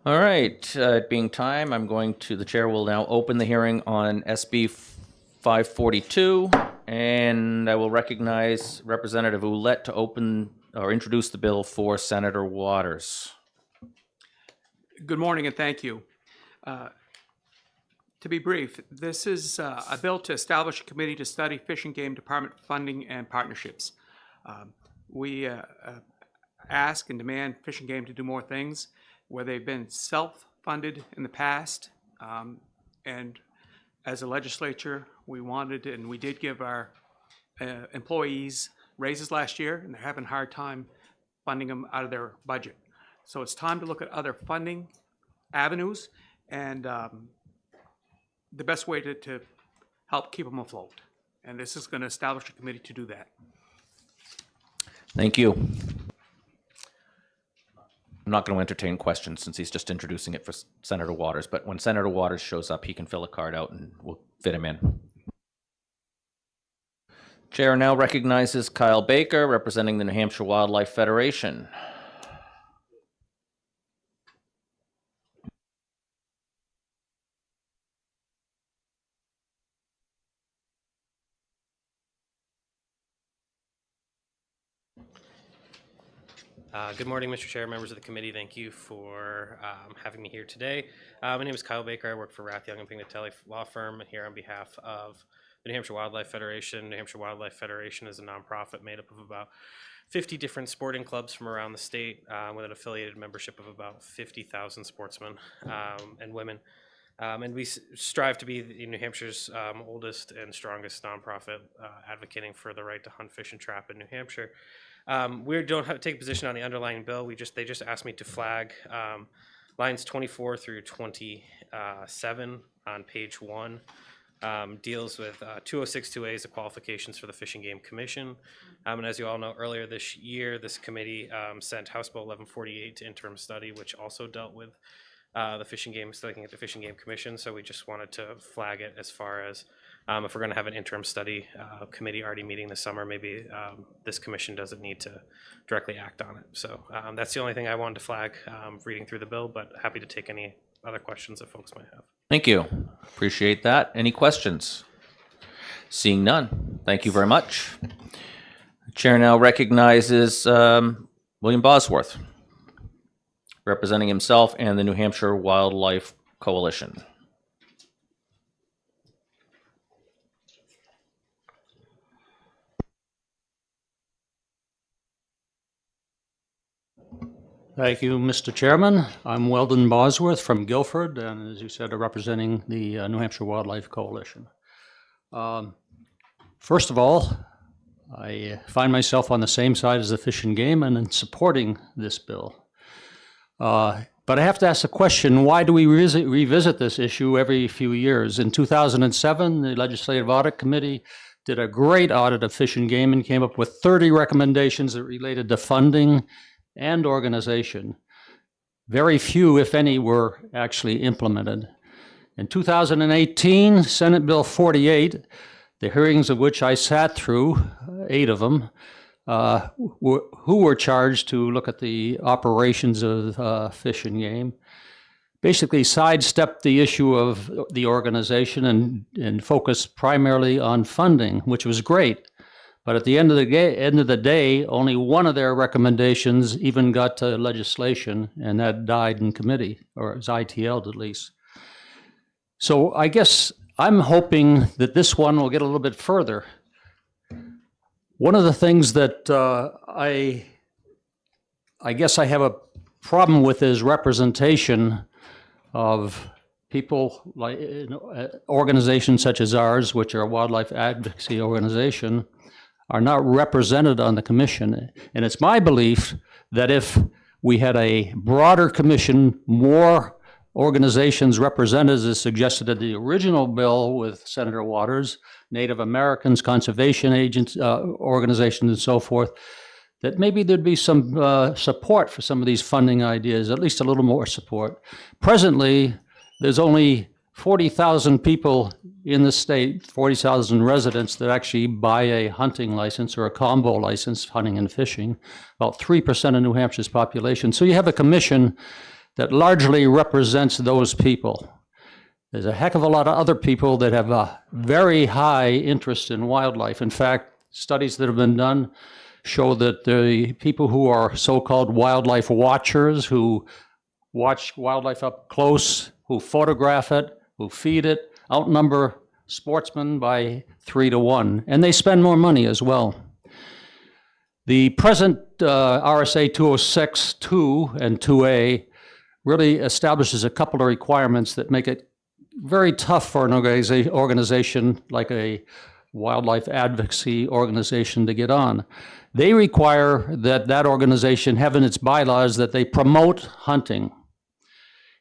S1: All right, it being time, the chair will now open the hearing on SB 542, and I will recognize Representative Ouellette to open or introduce the bill for Senator Waters.
S12: Good morning and thank you. To be brief, this is a bill to establish a committee to study Fish and Game Department funding and partnerships. We ask and demand Fish and Game to do more things where they've been self-funded in the past. And as a legislature, we wanted and we did give our employees raises last year, and they're having a hard time funding them out of their budget. So it's time to look at other funding avenues and the best way to help keep them afloat. And this is going to establish a committee to do that.
S1: Thank you. I'm not going to entertain questions since he's just introducing it for Senator Waters, but when Senator Waters shows up, he can fill a card out and we'll fit him in. Chair now recognizes Kyle Baker, representing the New Hampshire Wildlife Federation.
S14: Good morning, Mr. Chair, members of the committee. Thank you for having me here today. My name is Kyle Baker. I work for Rath Young and Pignatelli Law Firm here on behalf of the New Hampshire Wildlife Federation. New Hampshire Wildlife Federation is a nonprofit made up of about 50 different sporting clubs from around the state with an affiliated membership of about 50,000 sportsmen and women. And we strive to be New Hampshire's oldest and strongest nonprofit advocating for the right to hunt, fish, and trap in New Hampshire. We don't have to take a position on the underlying bill. They just asked me to flag lines 24 through 27 on page 1. Deals with 2062A is the qualifications for the Fish and Game Commission. And as you all know, earlier this year, this committee sent House Bill 1148 to interim study, which also dealt with the Fish and Game, looking at the Fish and Game Commission. So we just wanted to flag it as far as if we're going to have an interim study committee already meeting this summer, maybe this commission doesn't need to directly act on it. So that's the only thing I wanted to flag reading through the bill, but happy to take any other questions that folks might have.
S1: Thank you. Appreciate that. Any questions? Seeing none. Thank you very much. The chair now recognizes William Bosworth, representing himself and the New Hampshire Wildlife Coalition.
S15: Thank you, Mr. Chairman. I'm Weldon Bosworth from Guilford, and as you said, representing the New Hampshire Wildlife Coalition. First of all, I find myself on the same side as the Fish and Game and in supporting this bill. But I have to ask the question, why do we revisit this issue every few years? In 2007, the Legislative Audit Committee did a great audit of Fish and Game and came up with 30 recommendations that related to funding and organization. Very few, if any, were actually implemented. In 2018, Senate Bill 48, the hearings of which I sat through, 8 of them, who were charged to look at the operations of Fish and Game, basically sidestepped the issue of the organization and focused primarily on funding, which was great. But at the end of the day, only one of their recommendations even got to legislation, and that died in committee, or it was ITL'd at least. So I guess I'm hoping that this one will get a little bit further. One of the things that I guess I have a problem with is representation of people like organizations such as ours, which are a wildlife advocacy organization, are not represented on the commission. And it's my belief that if we had a broader commission, more organizations represented, as suggested in the original bill with Senator Waters, Native Americans, conservation agents, organizations, and so forth, that maybe there'd be some support for some of these funding ideas, at least a little more support. Presently, there's only 40,000 people in the state, 40,000 residents that actually buy a hunting license or a combo license, hunting and fishing, about 3% of New Hampshire's population. So you have a commission that largely represents those people. There's a heck of a lot of other people that have a very high interest in wildlife. In fact, studies that have been done show that the people who are so-called wildlife watchers, who watch wildlife up close, who photograph it, who feed it, outnumber sportsmen by 3 to 1, and they spend more money as well. The present RSA 206-2 and 2A really establishes a couple of requirements that make it very tough for an organization like a wildlife advocacy organization to get on. They require that that organization have in its bylaws that they promote hunting.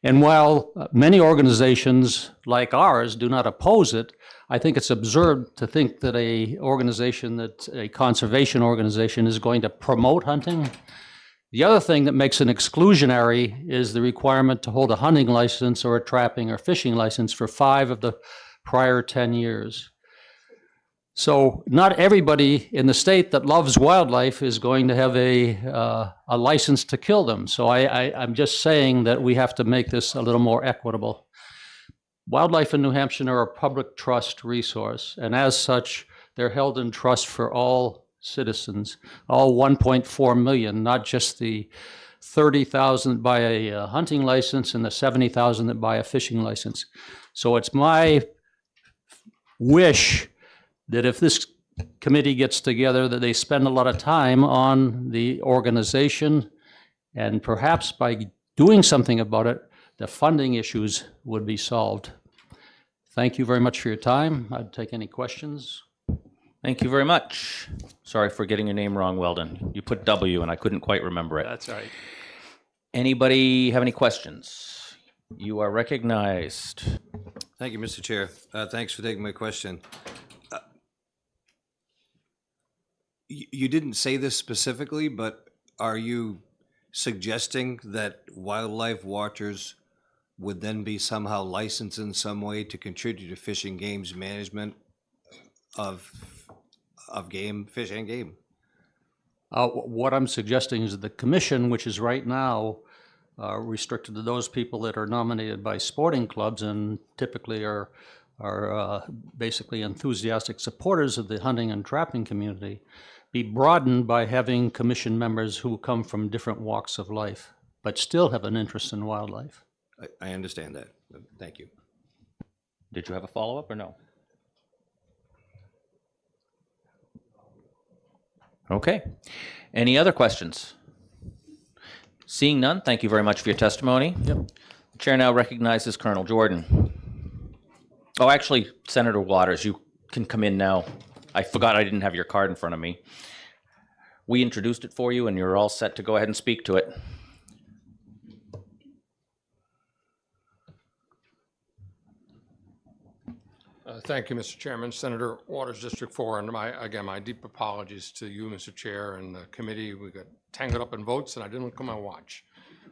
S15: And while many organizations like ours do not oppose it, I think it's absurd to think that a conservation organization is going to promote hunting. The other thing that makes an exclusionary is the requirement to hold a hunting license or a trapping or fishing license for 5 of the prior 10 years. So not everybody in the state that loves wildlife is going to have a license to kill them. So I'm just saying that we have to make this a little more equitable. Wildlife in New Hampshire are a public trust resource, and as such, they're held in trust for all citizens, all 1.4 million, not just the 30,000 that buy a hunting license and the 70,000 that buy a fishing license. So it's my wish that if this committee gets together, that they spend a lot of time on the organization, and perhaps by doing something about it, the funding issues would be solved. Thank you very much for your time. I'd take any questions.
S1: Thank you very much. Sorry for getting your name wrong, Weldon. You put W and I couldn't quite remember it.
S2: That's right.
S1: Anybody have any questions? You are recognized.
S8: Thank you, Mr. Chair. Thanks for taking my question. You didn't say this specifically, but are you suggesting that wildlife watchers would then be somehow licensed in some way to contribute to Fish and Game's management of game, fish and game?
S15: What I'm suggesting is that the commission, which is right now restricted to those people that are nominated by sporting clubs and typically are basically enthusiastic supporters of the hunting and trapping community, be broadened by having commission members who come from different walks of life, but still have an interest in wildlife.
S8: I understand that. Thank you.
S1: Did you have a follow-up or no? Okay. Any other questions? Seeing none, thank you very much for your testimony.
S15: Yep.
S1: The chair now recognizes Colonel Jordan. Oh, actually, Senator Waters, you can come in now. I forgot I didn't have your card in front of me. We introduced it for you, and you're all set to go ahead and speak to it.
S10: Thank you, Mr. Chairman. Senator Waters, District 4, and my deep apologies to you, Mr. Chair, and the committee. We got tangled up in votes, and I didn't look at my watch.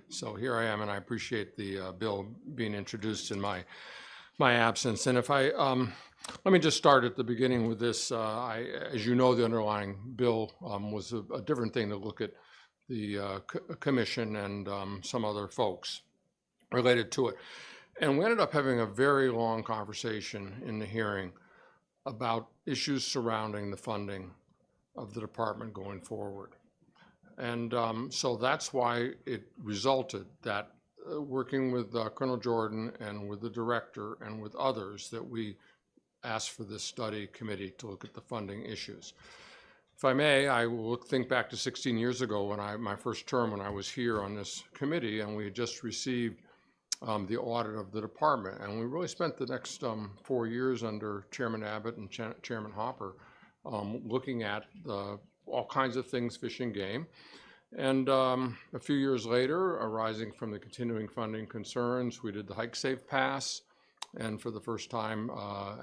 S10: So here I am, and I appreciate the bill being introduced in my absence. And if I let me just start at the beginning with this. As you know, the underlying bill was a different thing to look at the commission and some other folks related to it. And we ended up having a very long conversation in the hearing about issues surrounding the funding of the department going forward. And so that's why it resulted that working with Colonel Jordan and with the director and with others, that we asked for this study committee to look at the funding issues. If I may, I will think back to 16 years ago when my first term when I was here on this committee, and we had just received the audit of the department. And we really spent the next 4 years under Chairman Abbott and Chairman Hopper looking at all kinds of things, fish and game. And a few years later, arising from the continuing funding concerns, we did the Hike Safe Pass, and for the first time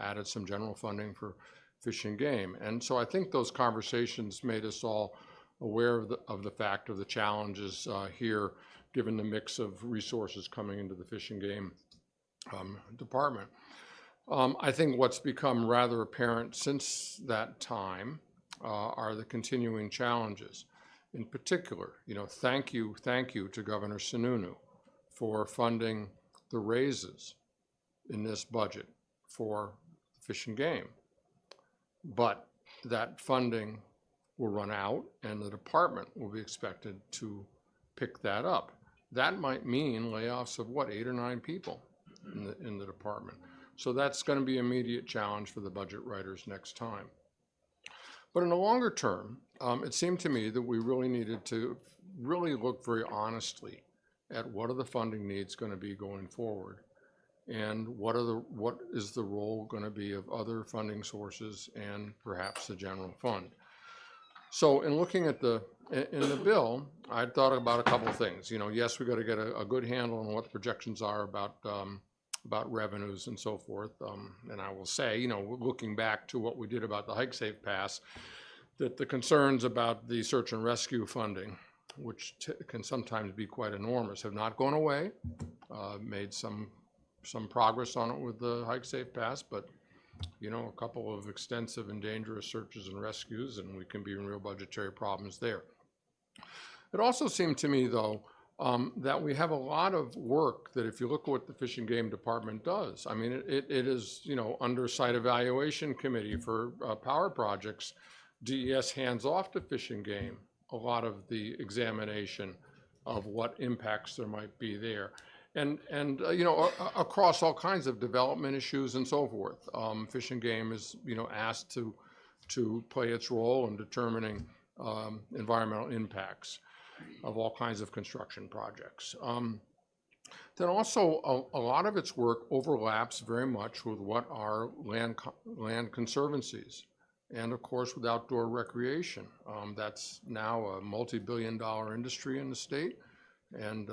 S10: added some general funding for fish and game. And so I think those conversations made us all aware of the fact of the challenges here, given the mix of resources coming into the fish and game department. I think what's become rather apparent since that time are the continuing challenges. In particular, thank you to Governor Sununu for funding the raises in this budget for Fish and Game. But that funding will run out and the department will be expected to pick that up. That might mean layoffs of what, 8 or 9 people in the department. So that's going to be an immediate challenge for the budget writers next time. But in the longer term, it seemed to me that we really needed to really look very honestly at what are the funding needs going to be going forward, and what is the role going to be of other funding sources and perhaps the general fund. So in looking at in the bill, I thought about a couple of things. You know, yes, we got to get a good handle on what the projections are about revenues and so forth. And I will say, you know, looking back to what we did about the Hike Safe Pass, that the concerns about the search and rescue funding, which can sometimes be quite enormous, have not gone away. Made some progress on it with the Hike Safe Pass, but you know, a couple of extensive and dangerous searches and rescues, and we can be in real budgetary problems there. It also seemed to me, though, that we have a lot of work that if you look at what the Fish and Game Department does, I mean, it is, you know, under Site Evaluation Committee for power projects, DES hands off to Fish and Game a lot of the examination of what impacts there might be there. And you know, across all kinds of development issues and so forth. Fish and Game is, you know, asked to play its role in determining environmental impacts of all kinds of construction projects. Then also a lot of its work overlaps very much with what are land conservancies, and of course with outdoor recreation. That's now a multi-billion-dollar industry in the state. And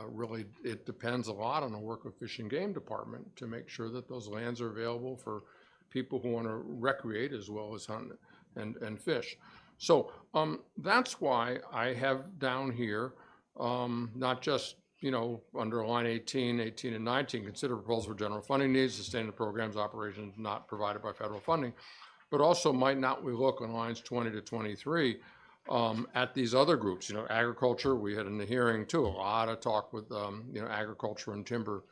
S10: really, it depends a lot on the work of Fish and Game Department to make sure that those lands are available for people who want to recreate as well as hunt and fish. So that's why I have down here, not just, you know, under line 18 and 19, consider proposals for general funding needs, sustain the program's operations not provided by federal funding, but also might not we look on lines 20 to 23 at these other groups, you know, agriculture. We had in the hearing too a lot of talk with you know, agriculture and timber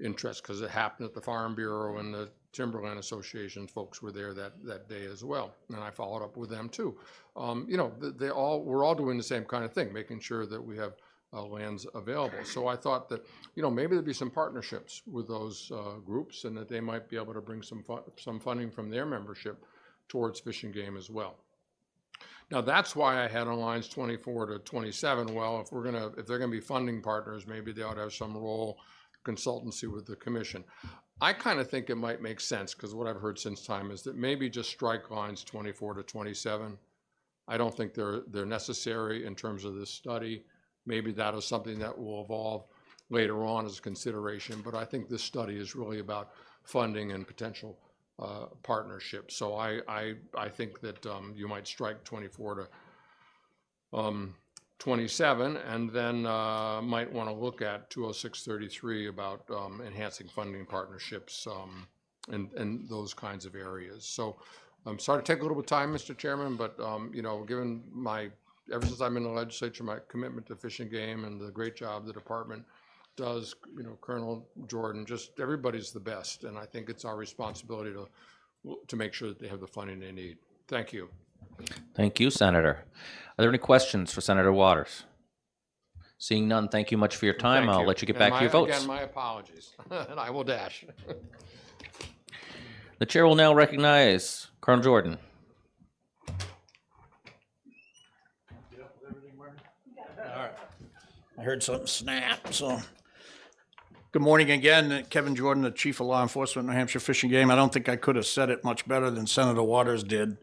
S10: interests, because it happened at the Farm Bureau and the Timberland Association folks were there that day as well, and I followed up with them too. You know, we're all doing the same kind of thing, making sure that we have lands available. So I thought that, you know, maybe there'd be some partnerships with those groups, and that they might be able to bring some funding from their membership towards Fish and Game as well. Now that's why I had on lines 24 to 27. Well, if they're gonna be funding partners, maybe they ought to have some role, consultancy with the commission. I kind of think it might make sense, because what I've heard since time is that maybe just strike lines 24 to 27. I don't think they're necessary in terms of this study. Maybe that is something that will evolve later on as a consideration, but I think this study is really about funding and potential partnership. So I think that you might strike 24 to 27, and then might want to look at 20633 about enhancing funding partnerships and those kinds of areas. So I'm sorry to take a little bit of time, Mr. Chairman, but you know, given ever since I'm in the legislature, my commitment to Fish and Game and the great job the department does, you know, Colonel Jordan, just everybody's the best, and I think it's our responsibility to make sure that they have the funding they need. Thank you.
S1: Thank you, Senator. Are there any questions for Senator Waters? Seeing none, thank you much for your time.
S10: Thank
S1: I'll
S10: you.
S1: let you get
S10: And
S1: back to your votes.
S10: Again, my apologies, and I will dash.
S1: The chair will now recognize Colonel Jordan.
S11: I heard something snap, so. Good morning again, Kevin Jordan, the Chief of Law Enforcement, New Hampshire Fish and Game. I don't think I could have said it much better than Senator Waters did.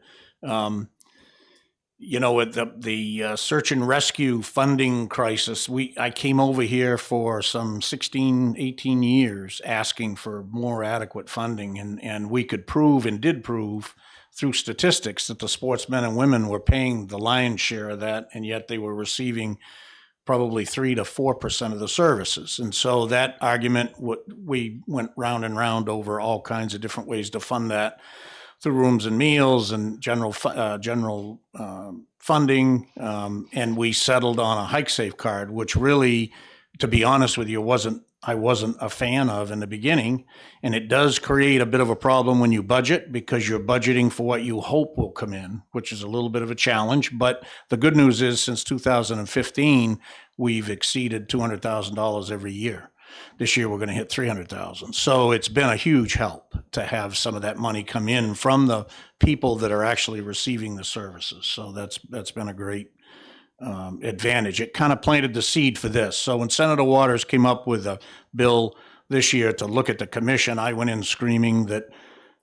S11: You know, with the search and rescue funding crisis, I came over here for some 16, 18 years asking for more adequate funding, and we could prove and did prove through statistics that the sportsmen and women were paying the lion's share of that, and yet they were receiving probably 3 to 4% of the services. And so that argument, we went round and round over all kinds of different ways to fund that through rooms and meals and general funding. And we settled on a Hike Safe card, which really to be honest with you, I wasn't a fan of in the beginning. And it does create a bit of a problem when you budget, because you're budgeting for what you hope will come in, which is a little bit of a challenge. But the good news is, since 2015, we've exceeded $200,000 every year. This year, we're going to hit 300,000. So it's been a huge help to have some of that money come in from the people that are actually receiving the services. So that's been a great advantage. It kind of planted the seed for this. So when Senator Waters came up with a bill this year to look at the commission, I went in screaming that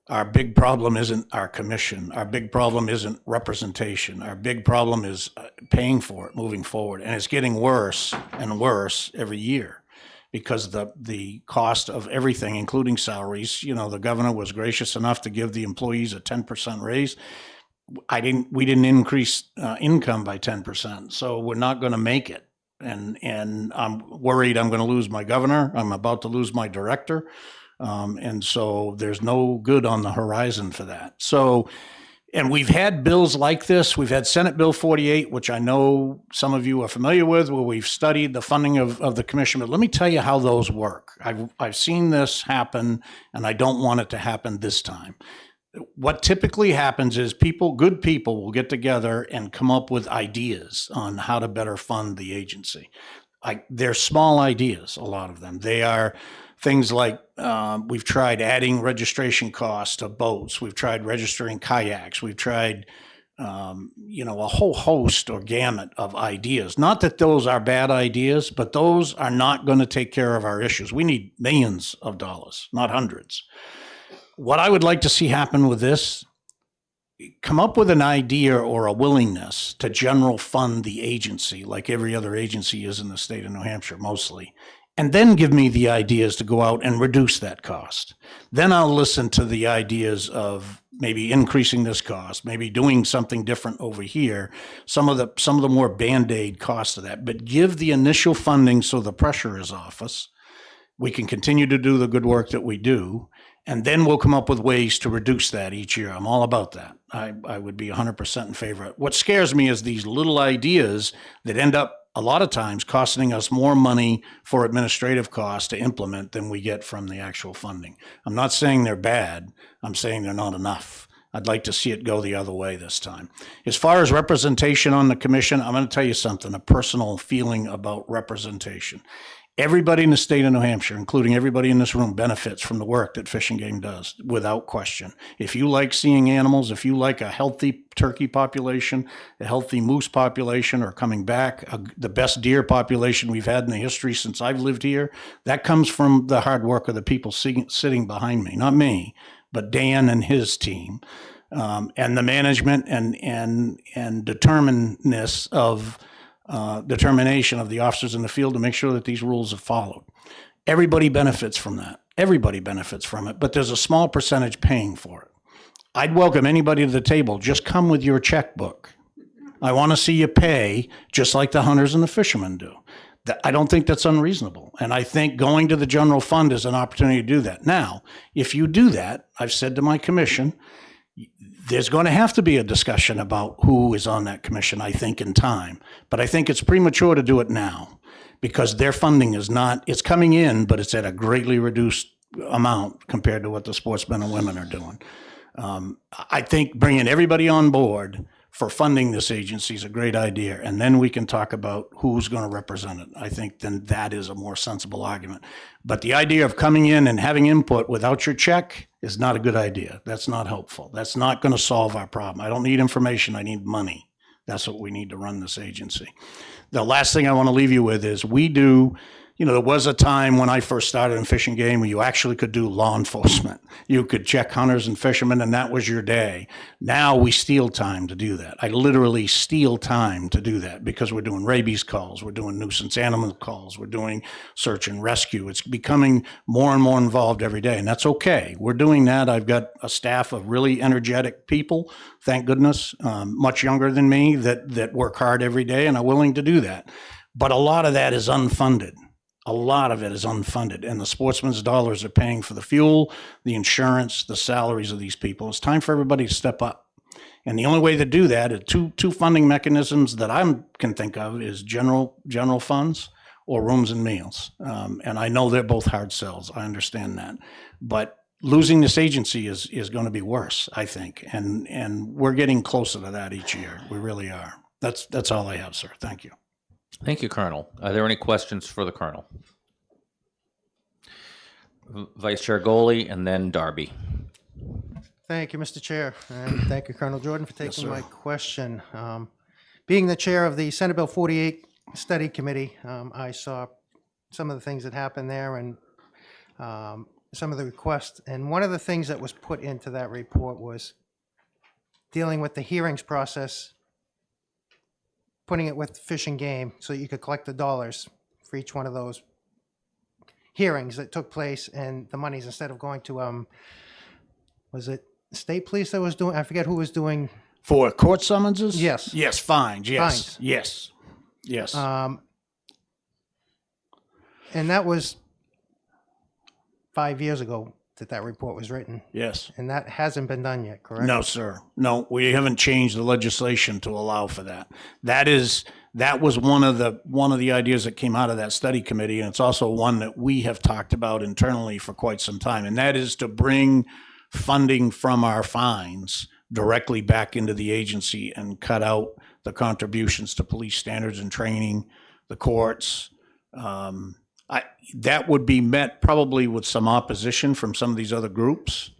S11: our big problem isn't our commission. Our big problem isn't representation. Our big problem is paying for it moving forward. And it's getting worse and worse every year, because the cost of everything, including salaries, the governor was gracious enough to give the employees a 10% raise. We didn't increase income by 10%, so we're not going to make it. And I'm worried I'm going to lose my governor. I'm about to lose my director. And so there's no good on the horizon for that. So, and we've had bills like this. We've had Senate Bill 48, which I know some of you are familiar with, where we've studied the funding of the commission. But let me tell you how those work. I've seen this happen, and I don't want it to happen this time. What typically happens is good people will get together and come up with ideas on how to better fund the agency. They're small ideas, a lot of them. They are things like we've tried adding registration costs to boats. We've tried registering kayaks. We've tried, a whole host or gamut of ideas. Not that those are bad ideas, but those are not going to take care of our issues. We need millions of dollars, not hundreds. What I would like to see happen with this, come up with an idea or a willingness to general fund the agency, like every other agency is in the state of New Hampshire mostly, and then give me the ideas to go out and reduce that cost. Then I'll listen to the ideas of maybe increasing this cost, maybe doing something different over here, some of the more Band-Aid costs of that, but give the initial funding so the pressure is off us. We can continue to do the good work that we do, and then we'll come up with ways to reduce that each year. I'm all about that. I would be 100% in favor. What scares me is these little ideas that end up a lot of times costing us more money for administrative costs to implement than we get from the actual funding. I'm not saying they're bad. I'm saying they're not enough. I'd like to see it go the other way this time. As far as representation on the commission, I'm going to tell you something, a personal feeling about representation. Everybody in the state of New Hampshire, including everybody in this room, benefits from the work that Fish and Game does, without question. If you like seeing animals, if you like a healthy turkey population, a healthy moose population, or coming back, the best deer population we've had in the history since I've lived here, that comes from the hard work of the people sitting behind me. Not me, but Dan and his team, and the management and determination of the officers in the field to make sure that these rules are followed. Everybody benefits from that. Everybody benefits from it, but there's a small percentage paying for it. I'd welcome anybody to the table. Just come with your checkbook. I want to see you pay just like the hunters and the fishermen do. I don't think that's unreasonable. And I think going to the general fund is an opportunity to do that. Now, if you do that, I've said to my commission, there's going to have to be a discussion about who is on that commission, I think, in time. But I think it's premature to do it now, because their funding is not, it's coming in, but it's at a greatly reduced amount compared to what the sportsmen and women are doing. I think bringing everybody on board for funding this agency is a great idea. And then we can talk about who's going to represent it. I think then that is a more sensible argument. But the idea of coming in and having input without your check is not a good idea. That's not helpful. That's not going to solve our problem. I don't need information. I need money. That's what we need to run this agency. The last thing I want to leave you with is we do, there was a time when I first started in Fish and Game where you actually could do law enforcement. You could check hunters and fishermen, and that was your day. Now we steal time to do that. I literally steal time to do that because we're doing rabies calls, we're doing nuisance animal calls, we're doing search and rescue. It's becoming more and more involved every day, and that's okay. We're doing that. I've got a staff of really energetic people, thank goodness, much younger than me, that work hard every day and are willing to do that. But a lot of that is unfunded. A lot of it is unfunded, and the sportsmen's dollars are paying for the fuel, the insurance, the salaries of these people. It's time for everybody to step up. And the only way to do that is two funding mechanisms that I can think of is general funds or Rooms and Meals. And I know they're both hard sells. I understand that. But losing this agency is going to be worse, I think. And we're getting closer to that each year. We really are. That's all I have, sir. Thank you.
S1: Thank you, Colonel. Are there any questions for the Colonel? Vice Chair Goley and then Darby.
S6: Thank you, Mr. Chair, and thank you, Colonel Jordan, for taking
S11: sir.
S6: my question. Being the chair of the Senate Bill 48 Study Committee, I saw some of the things that happened there and some of the requests. And one of the things that was put into that report was dealing with the hearings process, putting it with Fish and Game so you could collect the dollars for each one of those hearings that took place, and the monies, instead of going to, was it state police that was doing, I forget who was doing.
S11: For court summonses?
S6: Yes.
S11: Yes, fines, yes,
S6: Fines.
S11: yes, yes.
S6: And that was 5 years ago that report was written.
S11: Yes.
S6: And that hasn't been done yet, correct?
S11: No, sir. No, we haven't changed the legislation to allow for that. That was one of the ideas that came out of that study committee, and it's also one that we have talked about internally for quite some time, and that is to bring funding from our fines directly back into the agency and cut out the contributions to police standards and training, the courts. That would be met probably with some opposition from some of these other groups,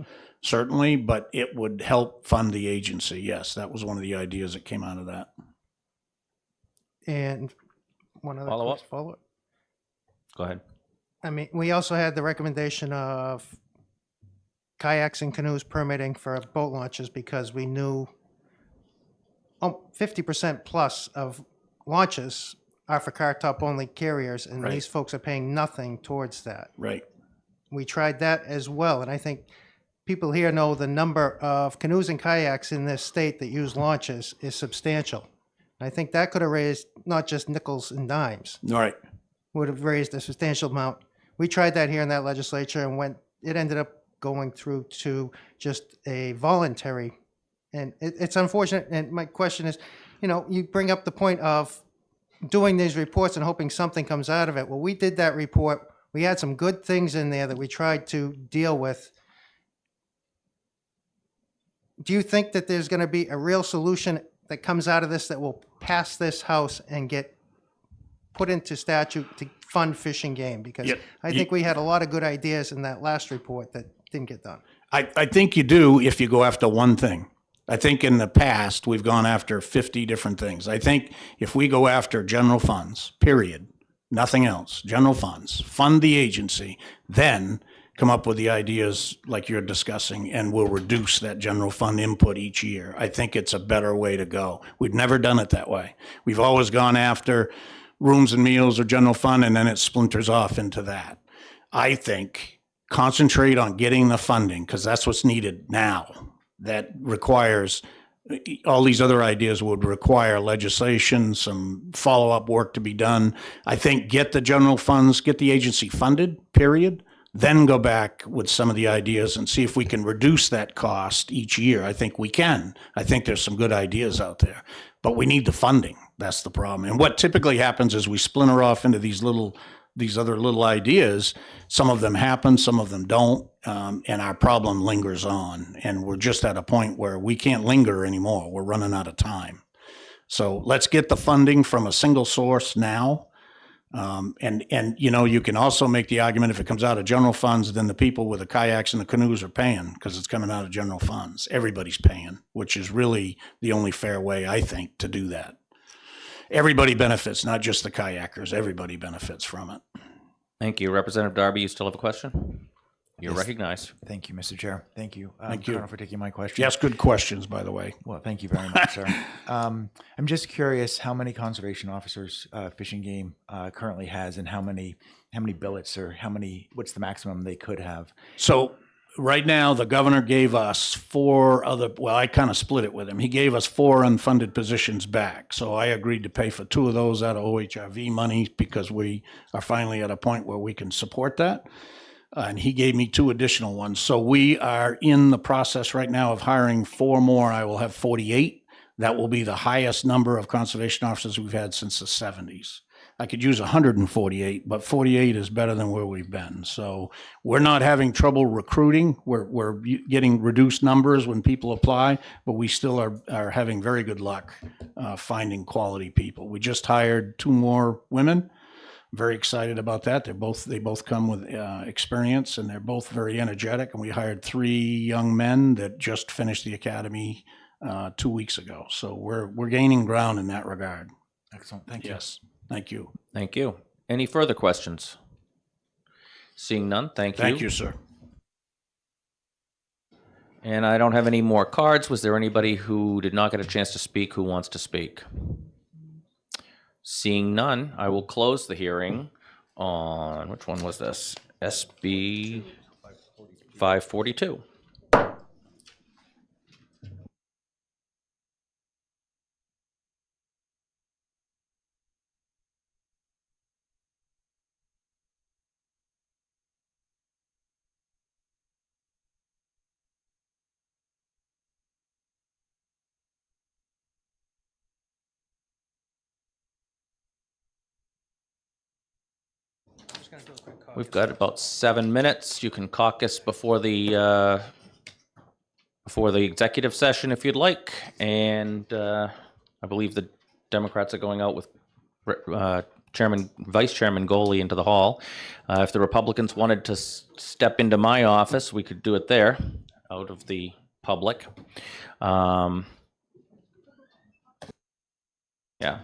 S11: certainly, but it would help fund the agency. Yes, that was one of the ideas that came out of that.
S6: And one other
S1: Follow-up?
S6: follow-up.
S1: Go ahead.
S6: I mean, we also had the recommendation of kayaks and canoes permitting for boat launches because we knew 50% plus of launches are for car top only carriers, and
S11: Right.
S6: these folks are paying nothing towards that.
S11: Right.
S6: We tried that as well, and I think people here know the number of canoes and kayaks in this state that use launches is substantial. I think that could have raised not just nickels and dimes,
S11: All right.
S6: would have raised a substantial amount. We tried that here in that legislature, and it ended up going through to just a voluntary, and it's unfortunate. And my question is, you bring up the point of doing these reports and hoping something comes out of it. Well, we did that report. We had some good things in there that we tried to deal with. Do you think that there's going to be a real solution that comes out of this that will pass this House and get put into statute to fund Fish and Game? Because
S11: Yeah,
S6: I think we had a lot of good ideas in that last report that didn't get done.
S11: I think you do if you go after one thing. I think in the past, we've gone after 50 different things. I think if we go after general funds, period, nothing else, general funds, fund the agency, then come up with the ideas like you're discussing, and we'll reduce that general fund input each year. I think it's a better way to go. We've never done it that way. We've always gone after Rooms and Meals or general fund, and then it splinters off into that. I think concentrate on getting the funding, because that's what's needed now. That requires, all these other ideas would require legislation, some follow-up work to be done. I think get the general funds, get the agency funded, period, then go back with some of the ideas and see if we can reduce that cost each year. I think we can. I think there's some good ideas out there, but we need the funding. That's the problem. And what typically happens is we splinter off into these other little ideas. Some of them happen, some of them don't, and our problem lingers on. And we're just at a point where we can't linger anymore. We're running out of time. So let's get the funding from a single source now. And you can also make the argument if it comes out of general funds, then the people with the kayaks and the canoes are paying because it's coming out of general funds. Everybody's paying, which is really the only fair way, I think, to do that. Everybody benefits, not just the kayakers. Everybody benefits from it.
S1: Thank you. Representative Darby, you still have a question? You're
S4: Yes.
S1: recognized.
S4: Thank you, Mr. Chair. Thank you.
S11: Thank you.
S4: Colonel, for taking my question.
S11: Yes, good questions, by the way.
S4: Well, thank you very much, sir. I'm just curious how many conservation officers Fish and Game currently has, and how many billets, or what's the maximum they could have?
S11: So right now, the governor gave us I kind of split it with him. He gave us 4 unfunded positions back. So I agreed to pay for 2 of those out of OHRV money because we are finally at a point where we can support that. And he gave me 2 additional ones. So we are in the process right now of hiring 4 more. I will have 48. That will be the highest number of conservation officers we've had since the 70s. I could use 148, but 48 is better than where we've been. So we're not having trouble recruiting. We're getting reduced numbers when people apply, but we still are having very good luck finding quality people. We just hired 2 more women. Very excited about that. They both come with experience, and they're both very energetic. And we hired 3 young men that just finished the academy 2 weeks ago. So we're gaining ground in that regard.
S4: Excellent. Thank you.
S11: Yes. Thank you.
S1: Thank you. Any further questions? Seeing none, thank you.
S11: Thank you, sir.
S1: And I don't have any more cards. Was there anybody who did not get a chance to speak who wants to speak? Seeing none, I will close the hearing on, which one was this? SB 542. We've got about 7 minutes. You can caucus before the executive session if you'd like. And I believe the Democrats are going out with Vice Chairman Goley into the hall. If the Republicans wanted to step into my office, we could do it there, out of the public. Yeah,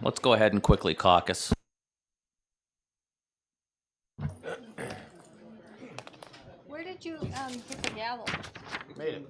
S1: let's go ahead and quickly caucus.
S16: Where did you hit the gavel?
S3: Made it.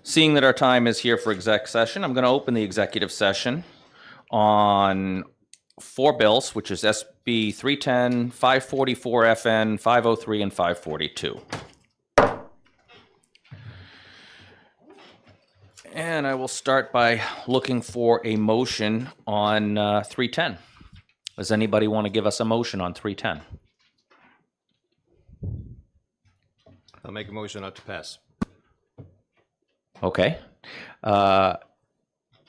S1: Seeing that our time is here for exec session, I'm going to open the executive session on 4 bills, which is SB 310, 544 FN, 503, and 542. And I will start by looking for a motion on 310. Does anybody want to give us a motion on 310?
S8: I'll make a motion not to pass.
S1: Okay.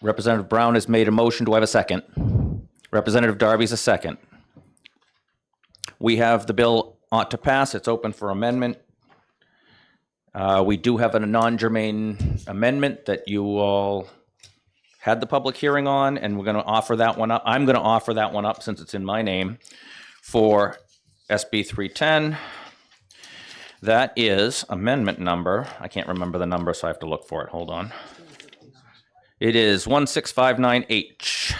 S1: Representative Brown has made a motion. Do I have a second? Representative Darby's a second. We have the bill ought to pass. It's open for amendment. We do have a non-germane amendment that you all had the public hearing on, and we're going to offer that one up. I'm going to offer that one up since it's in my name for SB 310. That is amendment number. I can't remember the number, so I have to look for it. Hold on. It is 1659H.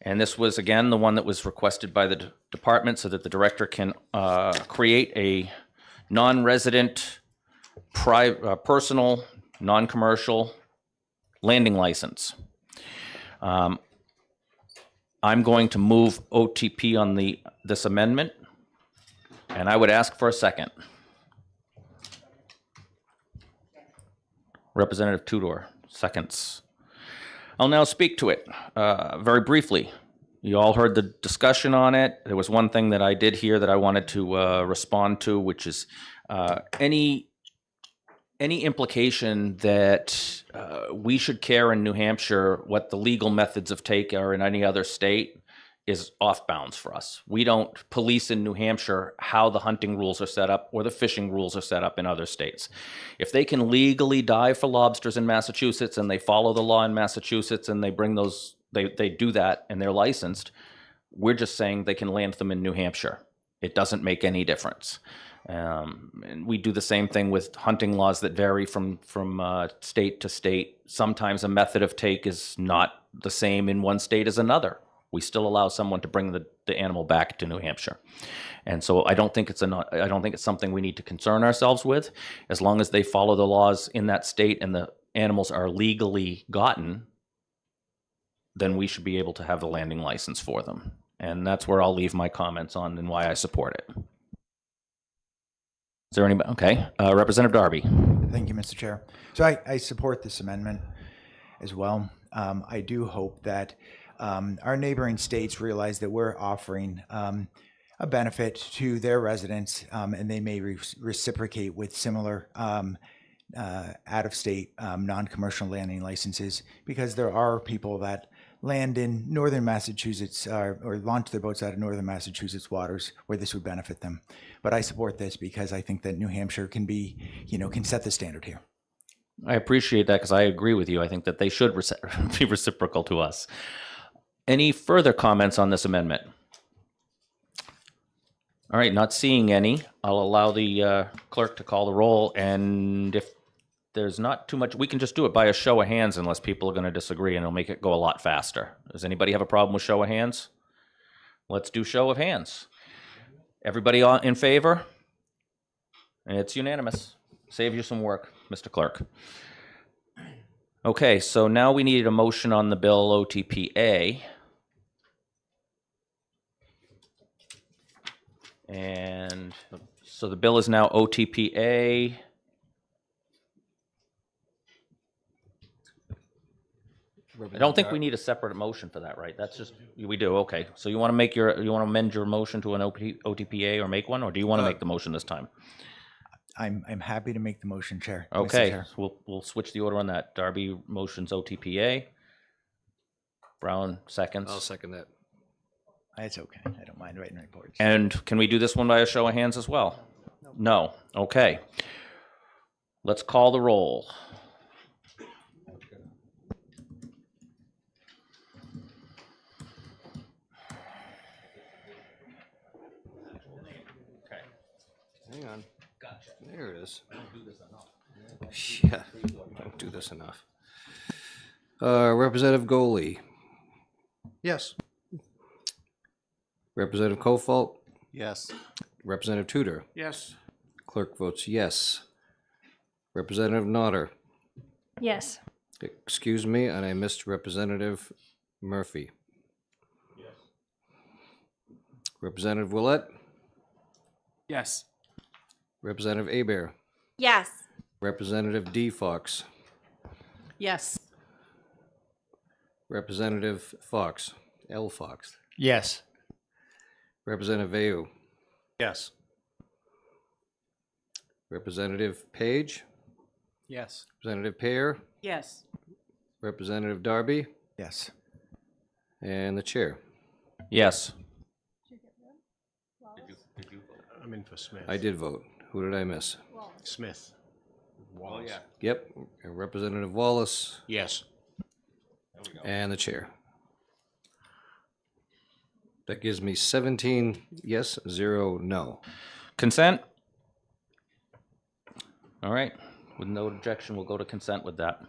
S1: And this was, again, the one that was requested by the department so that the director can create a non-resident, personal, non-commercial landing license. I'm going to move OTP on this amendment, and I would ask for a second. Representative Tudor, seconds. I'll now speak to it very briefly. You all heard the discussion on it. There was one thing that I did hear that I wanted to respond to, which is any implication that we should care in New Hampshire what the legal methods of take are in any other state is off bounds for us. We don't police in New Hampshire how the hunting rules are set up or the fishing rules are set up in other states. If they can legally dive for lobsters in Massachusetts and they follow the law in Massachusetts and they bring those, they do that and they're licensed, we're just saying they can land them in New Hampshire. It doesn't make any difference. And we do the same thing with hunting laws that vary from state to state. Sometimes a method of take is not the same in one state as another. We still allow someone to bring the animal back to New Hampshire. And so I don't think it's something we need to concern ourselves with. As long as they follow the laws in that state and the animals are legally gotten, then we should be able to have a landing license for them. And that's where I'll leave my comments on and why I support it. Is there anybody? Okay. Representative Darby.
S4: Thank you, Mr. Chair. So I support this amendment as well. I do hope that our neighboring states realize that we're offering a benefit to their residents, and they may reciprocate with similar out-of-state non-commercial landing licenses, because there are people that land in northern Massachusetts or launch their boats out of northern Massachusetts waters where this would benefit them. But I support this because I think that New Hampshire can be, can set the standard here.
S1: I appreciate that because I agree with you. I think that they should be reciprocal to us. Any further comments on this amendment? All right, not seeing any. I'll allow the clerk to call the roll, and if there's not too much, we can just do it by a show of hands unless people are going to disagree, and it'll make it go a lot faster. Does anybody have a problem with show of hands? Let's do show of hands. Everybody in favor? It's unanimous. Save you some work, Mr. Clerk. Okay, so now we need a motion on the bill OTPA. And so the bill is now OTPA. I don't think we need a separate motion for that, right? That's just, we do, okay. So you want to amend your motion to an OTPA or make one, or do you want to make the motion this time?
S4: I'm happy to make the motion, Chair. Mr.
S1: Okay,
S4: Chair.
S1: so we'll switch the order on that. Darby motions OTPA. Brown seconds.
S8: I'll second that.
S4: It's okay. I don't mind writing reports.
S1: And can we do this one by a show of hands as well? No. Okay. Let's call the roll.
S8: Hang on.
S1: Gotcha.
S8: There it is.
S1: I don't do this enough.
S8: Yeah, don't do this enough. Representative Goley,
S6: Yes.
S8: Representative Kofalt,
S6: Yes.
S8: Representative Tudor.
S12: Yes.
S8: Clerk votes yes. Representative Nodder,
S16: Yes.
S8: Excuse me, and I missed Representative Murphy.
S13: Yes.
S8: Representative Willett,
S12: Yes.
S8: Representative Abear,
S16: Yes.
S8: Representative D. Fox,
S5: Yes.
S8: Representative Fox, L. Fox,
S6: Yes.
S8: Representative Veu,
S9: Yes.
S8: Representative Page,
S6: Yes.
S8: Representative Pear,
S5: Yes.
S8: Representative Darby,
S4: Yes.
S8: and the chair.
S1: Yes.
S6: I'm in for Smith.
S8: I did vote. Who did I miss?
S6: Smith.
S9: Wallace.
S8: Yep, Representative Wallace
S9: Yes.
S8: and the chair. That gives me 17 yes, 0 no.
S1: Consent? All right, with no objection, we'll go to consent with that.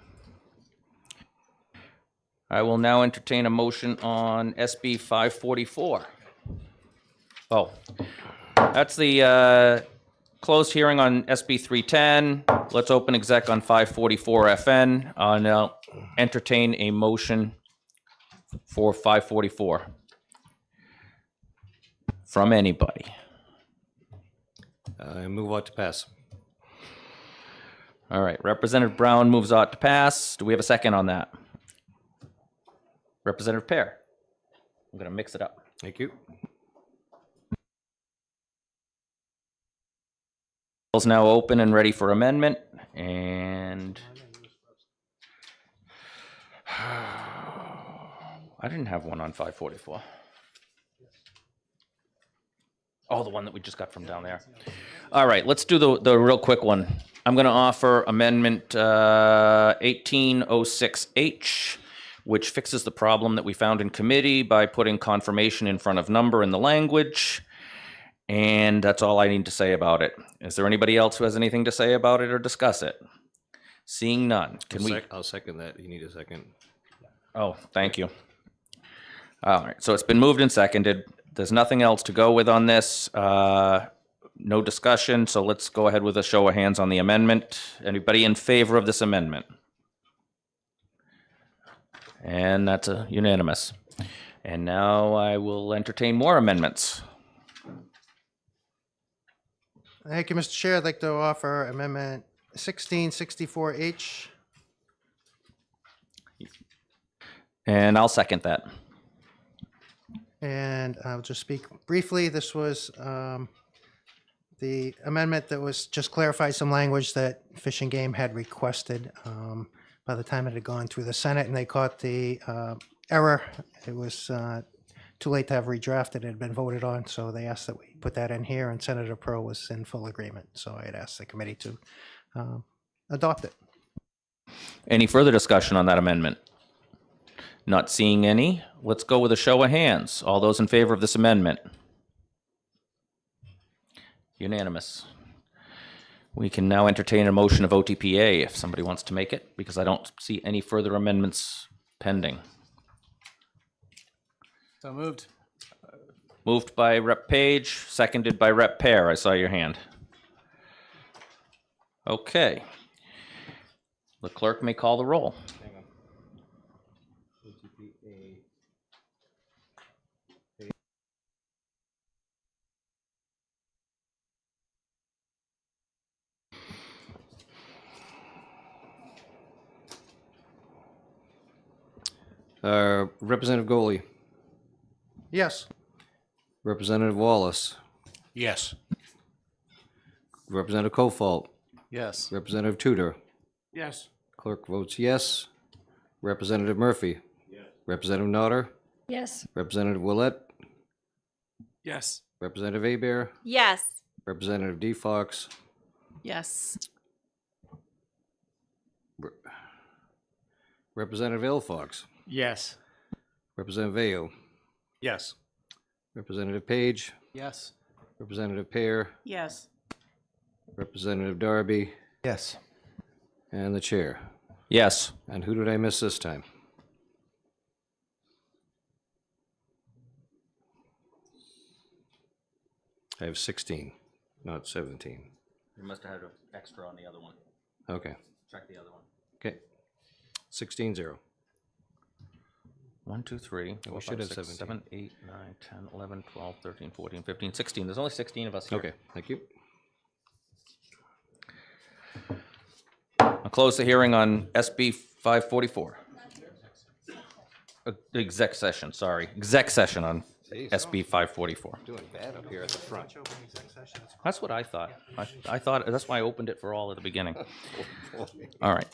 S1: I will now entertain a motion on SB 544. Oh, that's the closed hearing on SB 310. Let's open exec on 544 FN. I'll now entertain a motion for 544 from anybody.
S8: I move on to pass.
S1: All right, Representative Brown moves ought to pass. Do we have a second on that? Representative Pear. I'm going to mix it up.
S8: Thank you.
S1: Bill's now open and ready for amendment, and I didn't have one on 544. Oh, the one that we just got from down there. All right, let's do the real quick one. I'm going to offer amendment 1806H, which fixes the problem that we found in committee by putting confirmation in front of number in the language. And that's all I need to say about it. Is there anybody else who has anything to say about it or discuss it? Seeing none, can we?
S8: I'll second that. You need a second.
S1: Oh, thank you. All right, so it's been moved and seconded. There's nothing else to go with on this. No discussion, so let's go ahead with a show of hands on the amendment. Anybody in favor of this amendment? And that's a unanimous. And now I will entertain more amendments.
S6: Thank you, Mr. Chair. I'd like to offer Amendment 1664H.
S1: And I'll second that.
S6: And I'll just speak briefly. This was the amendment that was just clarified some language that Fish and Game had requested by the time it had gone through the Senate, and they caught the error. It was too late to have redrafted. It had been voted on, so they asked that we put that in here, and Senator Pearl was in full agreement. So I had asked the committee to adopt it.
S1: Any further discussion on that amendment? Not seeing any. Let's go with a show of hands. All those in favor of this amendment? Unanimous. We can now entertain a motion of OTPA if somebody wants to make it, because I don't see any further amendments pending.
S6: So moved.
S1: Moved by Rep. Page, seconded by Rep. Pear. I saw your hand. Okay. The clerk may call the roll.
S8: Representative Goley,
S6: Yes.
S8: Representative Wallace,
S9: Yes.
S8: Representative Kofalt,
S6: Yes.
S8: Representative Tudor.
S12: Yes.
S8: Clerk votes yes. Representative Murphy. Yes. Representative Nodder.
S16: Yes.
S8: Representative Willett.
S12: Yes.
S8: Representative Abear.
S16: Yes.
S8: Representative D. Fox.
S5: Yes.
S8: Representative L. Fox.
S6: Yes.
S8: Representative Veo.
S9: Yes.
S8: Representative Page.
S6: Yes.
S8: Representative Pear.
S5: Yes.
S8: Representative Darby.
S4: Yes.
S8: And the chair.
S1: Yes.
S8: And who did I miss this time? I have 16, not 17.
S1: You must have had an extra on the other one.
S8: Okay.
S1: Check the other one.
S8: Okay. 16-0.
S1: 1, 2, 3, 4,
S8: we should
S1: 5,
S8: have
S1: 6,
S8: 17.
S1: 7, 8, 9, 10, 11, 12, 13, 14, 15, 16. There's only 16 of us here.
S8: Okay, thank you.
S1: I'll close the hearing on SB 544. Exec session, sorry. Exec session on
S8: Jeez.
S1: SB 544.
S8: Doing bad up here at the front.
S1: That's what I thought. I thought, that's why I opened it for all at the beginning. All right.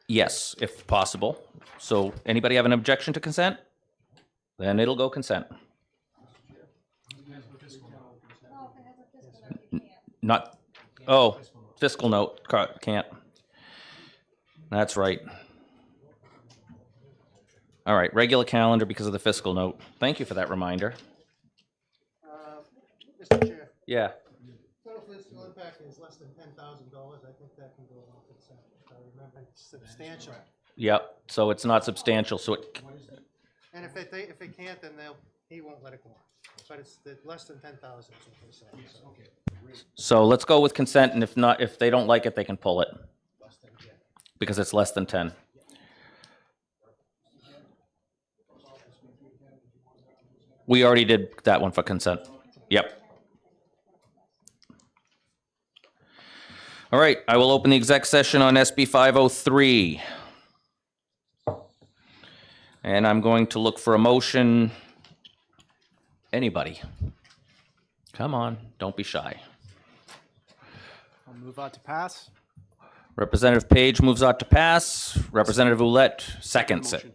S1: Yes, if possible. So anybody have an objection to consent? Then it'll go consent. Not, oh, fiscal note, can't. That's right. All right, regular calendar because of the fiscal note. Thank you for that reminder.
S6: Mr. Chair,
S1: Yeah,
S6: total fiscal impact is less than $10,000. I think that can go on consent. If I remember, it's substantial.
S1: yep, so it's not substantial, so it,
S6: And if it can't, then he won't let it go on. But it's less than 10,000 is what they say. So.
S1: so let's go with consent, and if not, if they don't like it, they can pull it. Because it's less than 10. We already did that one for consent. Yep. All right, I will open the exec session on SB 503. And I'm going to look for a motion. Anybody? Come on, don't be shy.
S17: I'll move on to pass.
S1: Representative Page moves on to pass. Representative Ouellette seconds it.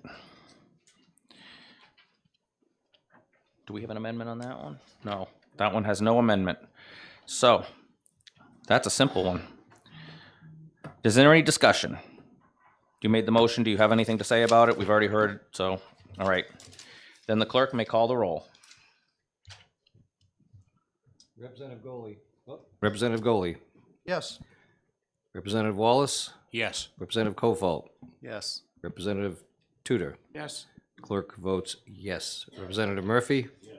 S1: Do we have an amendment on that one? No, that one has no amendment. So, that's a simple one. Is there any discussion? You made the motion. Do you have anything to say about it? We've already heard, so, all right. Then the clerk may call the roll.
S8: Representative Goley. Representative Goley.
S6: Yes.
S8: Representative Wallace.
S10: Yes.
S8: Representative Kofalt.
S17: Yes.
S8: Representative Tudor.
S10: Yes.
S8: Clerk votes yes. Representative Murphy. Yes.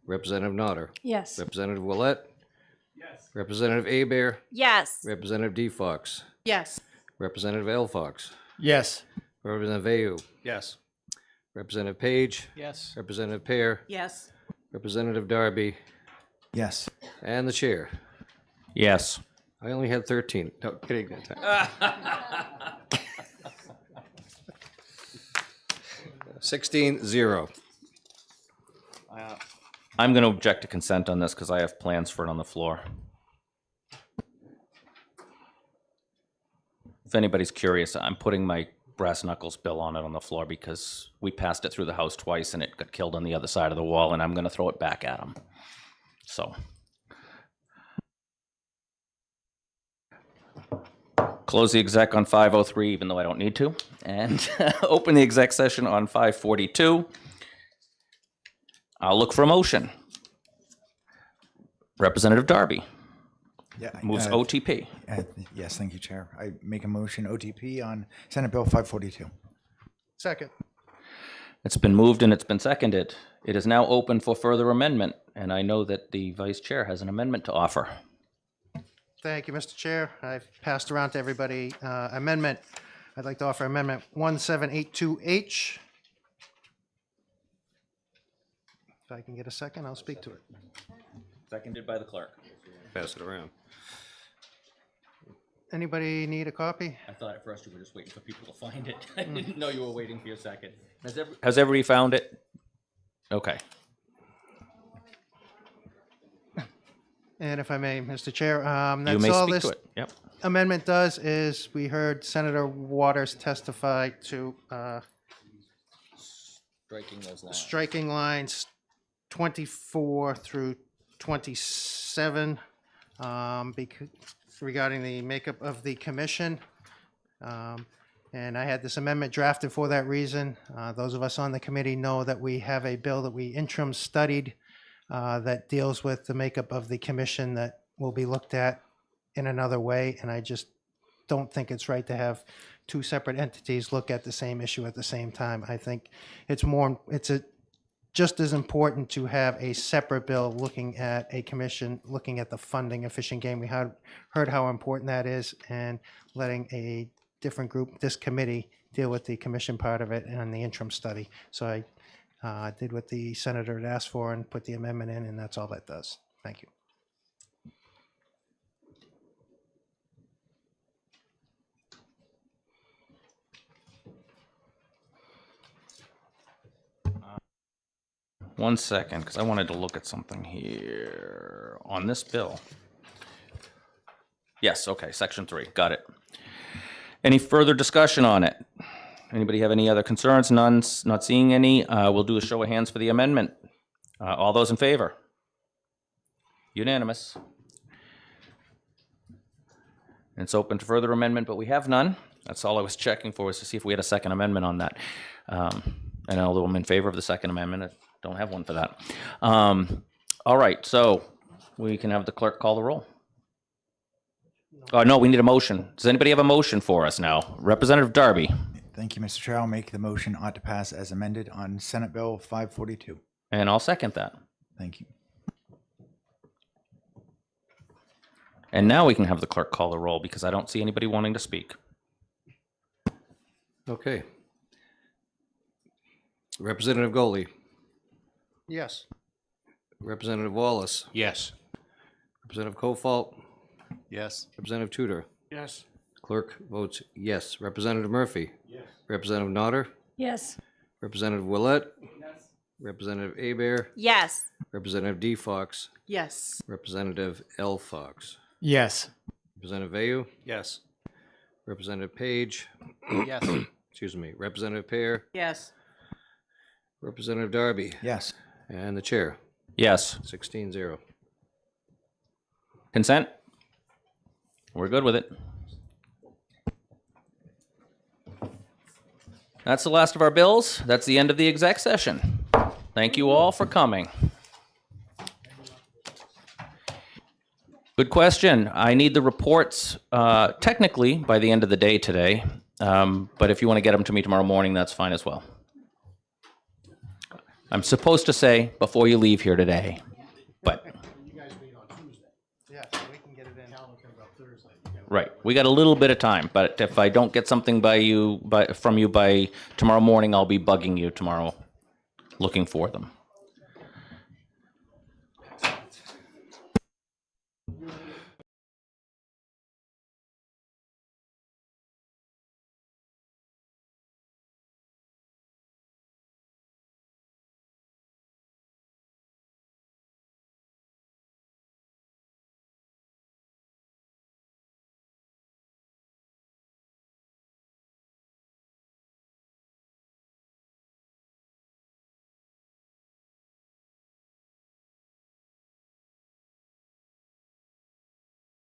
S8: Representative Nodder.
S16: Yes.
S8: Representative Ouellette.
S13: Yes.
S8: Representative Abear.
S16: Yes.
S8: Representative D. Fox.
S5: Yes.
S8: Representative L. Fox.
S17: Yes.
S8: Representative Vayu.
S10: Yes.
S8: Representative Page.
S17: Yes.
S8: Representative Pear.
S5: Yes.
S8: Representative Darby.
S4: Yes.
S8: And the chair.
S1: Yes.
S8: I only had 13. No, kidding. 16-0.
S1: I'm going to object to consent on this because I have plans for it on the floor. If anybody's curious, I'm putting my brass knuckles bill on it on the floor because we passed it through the house twice and it got killed on the other side of the wall, and I'm going to throw it back at them. So. Close the exec on 503, even though I don't need to, and open the exec session on 542. I'll look for a motion. Representative Darby
S4: Yeah.
S1: moves OTP.
S4: Yes, thank you, Chair. I make a motion OTP on Senate Bill 542.
S6: Second.
S1: It's been moved and it's been seconded. It is now open for further amendment, and I know that the vice chair has an amendment to offer.
S6: Thank you, Mr. Chair. I've passed around to everybody amendment. I'd like to offer amendment 1782H. If I can get a second, I'll speak to it.
S1: Seconded by the clerk.
S8: Pass it around.
S6: Anybody need a copy?
S1: I thought at first you were just waiting for people to find it. I didn't know you were waiting for your second. Has everybody found it? Okay.
S6: And if I may, Mr. Chair,
S1: You
S6: that's
S1: may
S6: all
S1: speak
S6: this
S1: to it. Yep.
S6: amendment does is we heard Senator Waters testify to
S1: Striking those lines.
S6: striking lines 24 through 27 regarding the makeup of the commission. And I had this amendment drafted for that reason. Those of us on the committee know that we have a bill that we interim studied that deals with the makeup of the commission that will be looked at in another way. And I just don't think it's right to have two separate entities look at the same issue at the same time. I think it's a just as important to have a separate bill looking at a commission, looking at the funding of Fish and Game. We heard how important that is, and letting a different group, this committee, deal with the commission part of it and the interim study. So I did what the senator had asked for and put the amendment in, and that's all that does. Thank you.
S1: One second, because I wanted to look at something here on this bill. Yes, okay, section 3, got it. Any further discussion on it? Anybody have any other concerns? None, not seeing any. We'll do a show of hands for the amendment. All those in favor? Unanimous. It's open to further amendment, but we have none. That's all I was checking for, was to see if we had a second amendment on that. And although I'm in favor of the second amendment, I don't have one for that. All right, so we can have the clerk call the roll. Oh, no, we need a motion. Does anybody have a motion for us now? Representative Darby.
S4: Thank you, Mr. Chair. I'll make the motion ought to pass as amended on Senate Bill 542.
S1: And I'll second that.
S4: Thank you.
S1: And now we can have the clerk call the roll, because I don't see anybody wanting to speak.
S8: Okay. Representative Goldie,
S6: Yes.
S8: Representative Wallace,
S9: Yes.
S8: Representative Kofalt,
S17: Yes.
S8: Representative Tudor.
S10: Yes.
S8: Clerk votes yes. Representative Murphy. Yes. Representative Nodder.
S16: Yes.
S8: Representative Willett. Yes. Representative Abear.
S16: Yes.
S8: Representative D. Fox.
S5: Yes.
S8: Representative L. Fox.
S17: Yes.
S8: Representative Vayu.
S9: Yes.
S8: Representative Page.
S17: Yes.
S8: Excuse me. Representative Pear.
S5: Yes.
S8: Representative Darby.
S4: Yes.
S8: And the chair.
S1: Yes.
S8: 16-0.
S1: Consent? We're good with it. That's the last of our bills. That's the end of the exec session. Thank you all for coming. Good question. I need the reports technically by the end of the day today, but if you want to get them to me tomorrow morning, that's fine as well. I'm supposed to say before you leave here today, but
S6: Yeah, so we can get it in.
S1: right, we got a little bit of time. But if I don't get something from you by tomorrow morning, I'll be bugging you tomorrow, looking for them.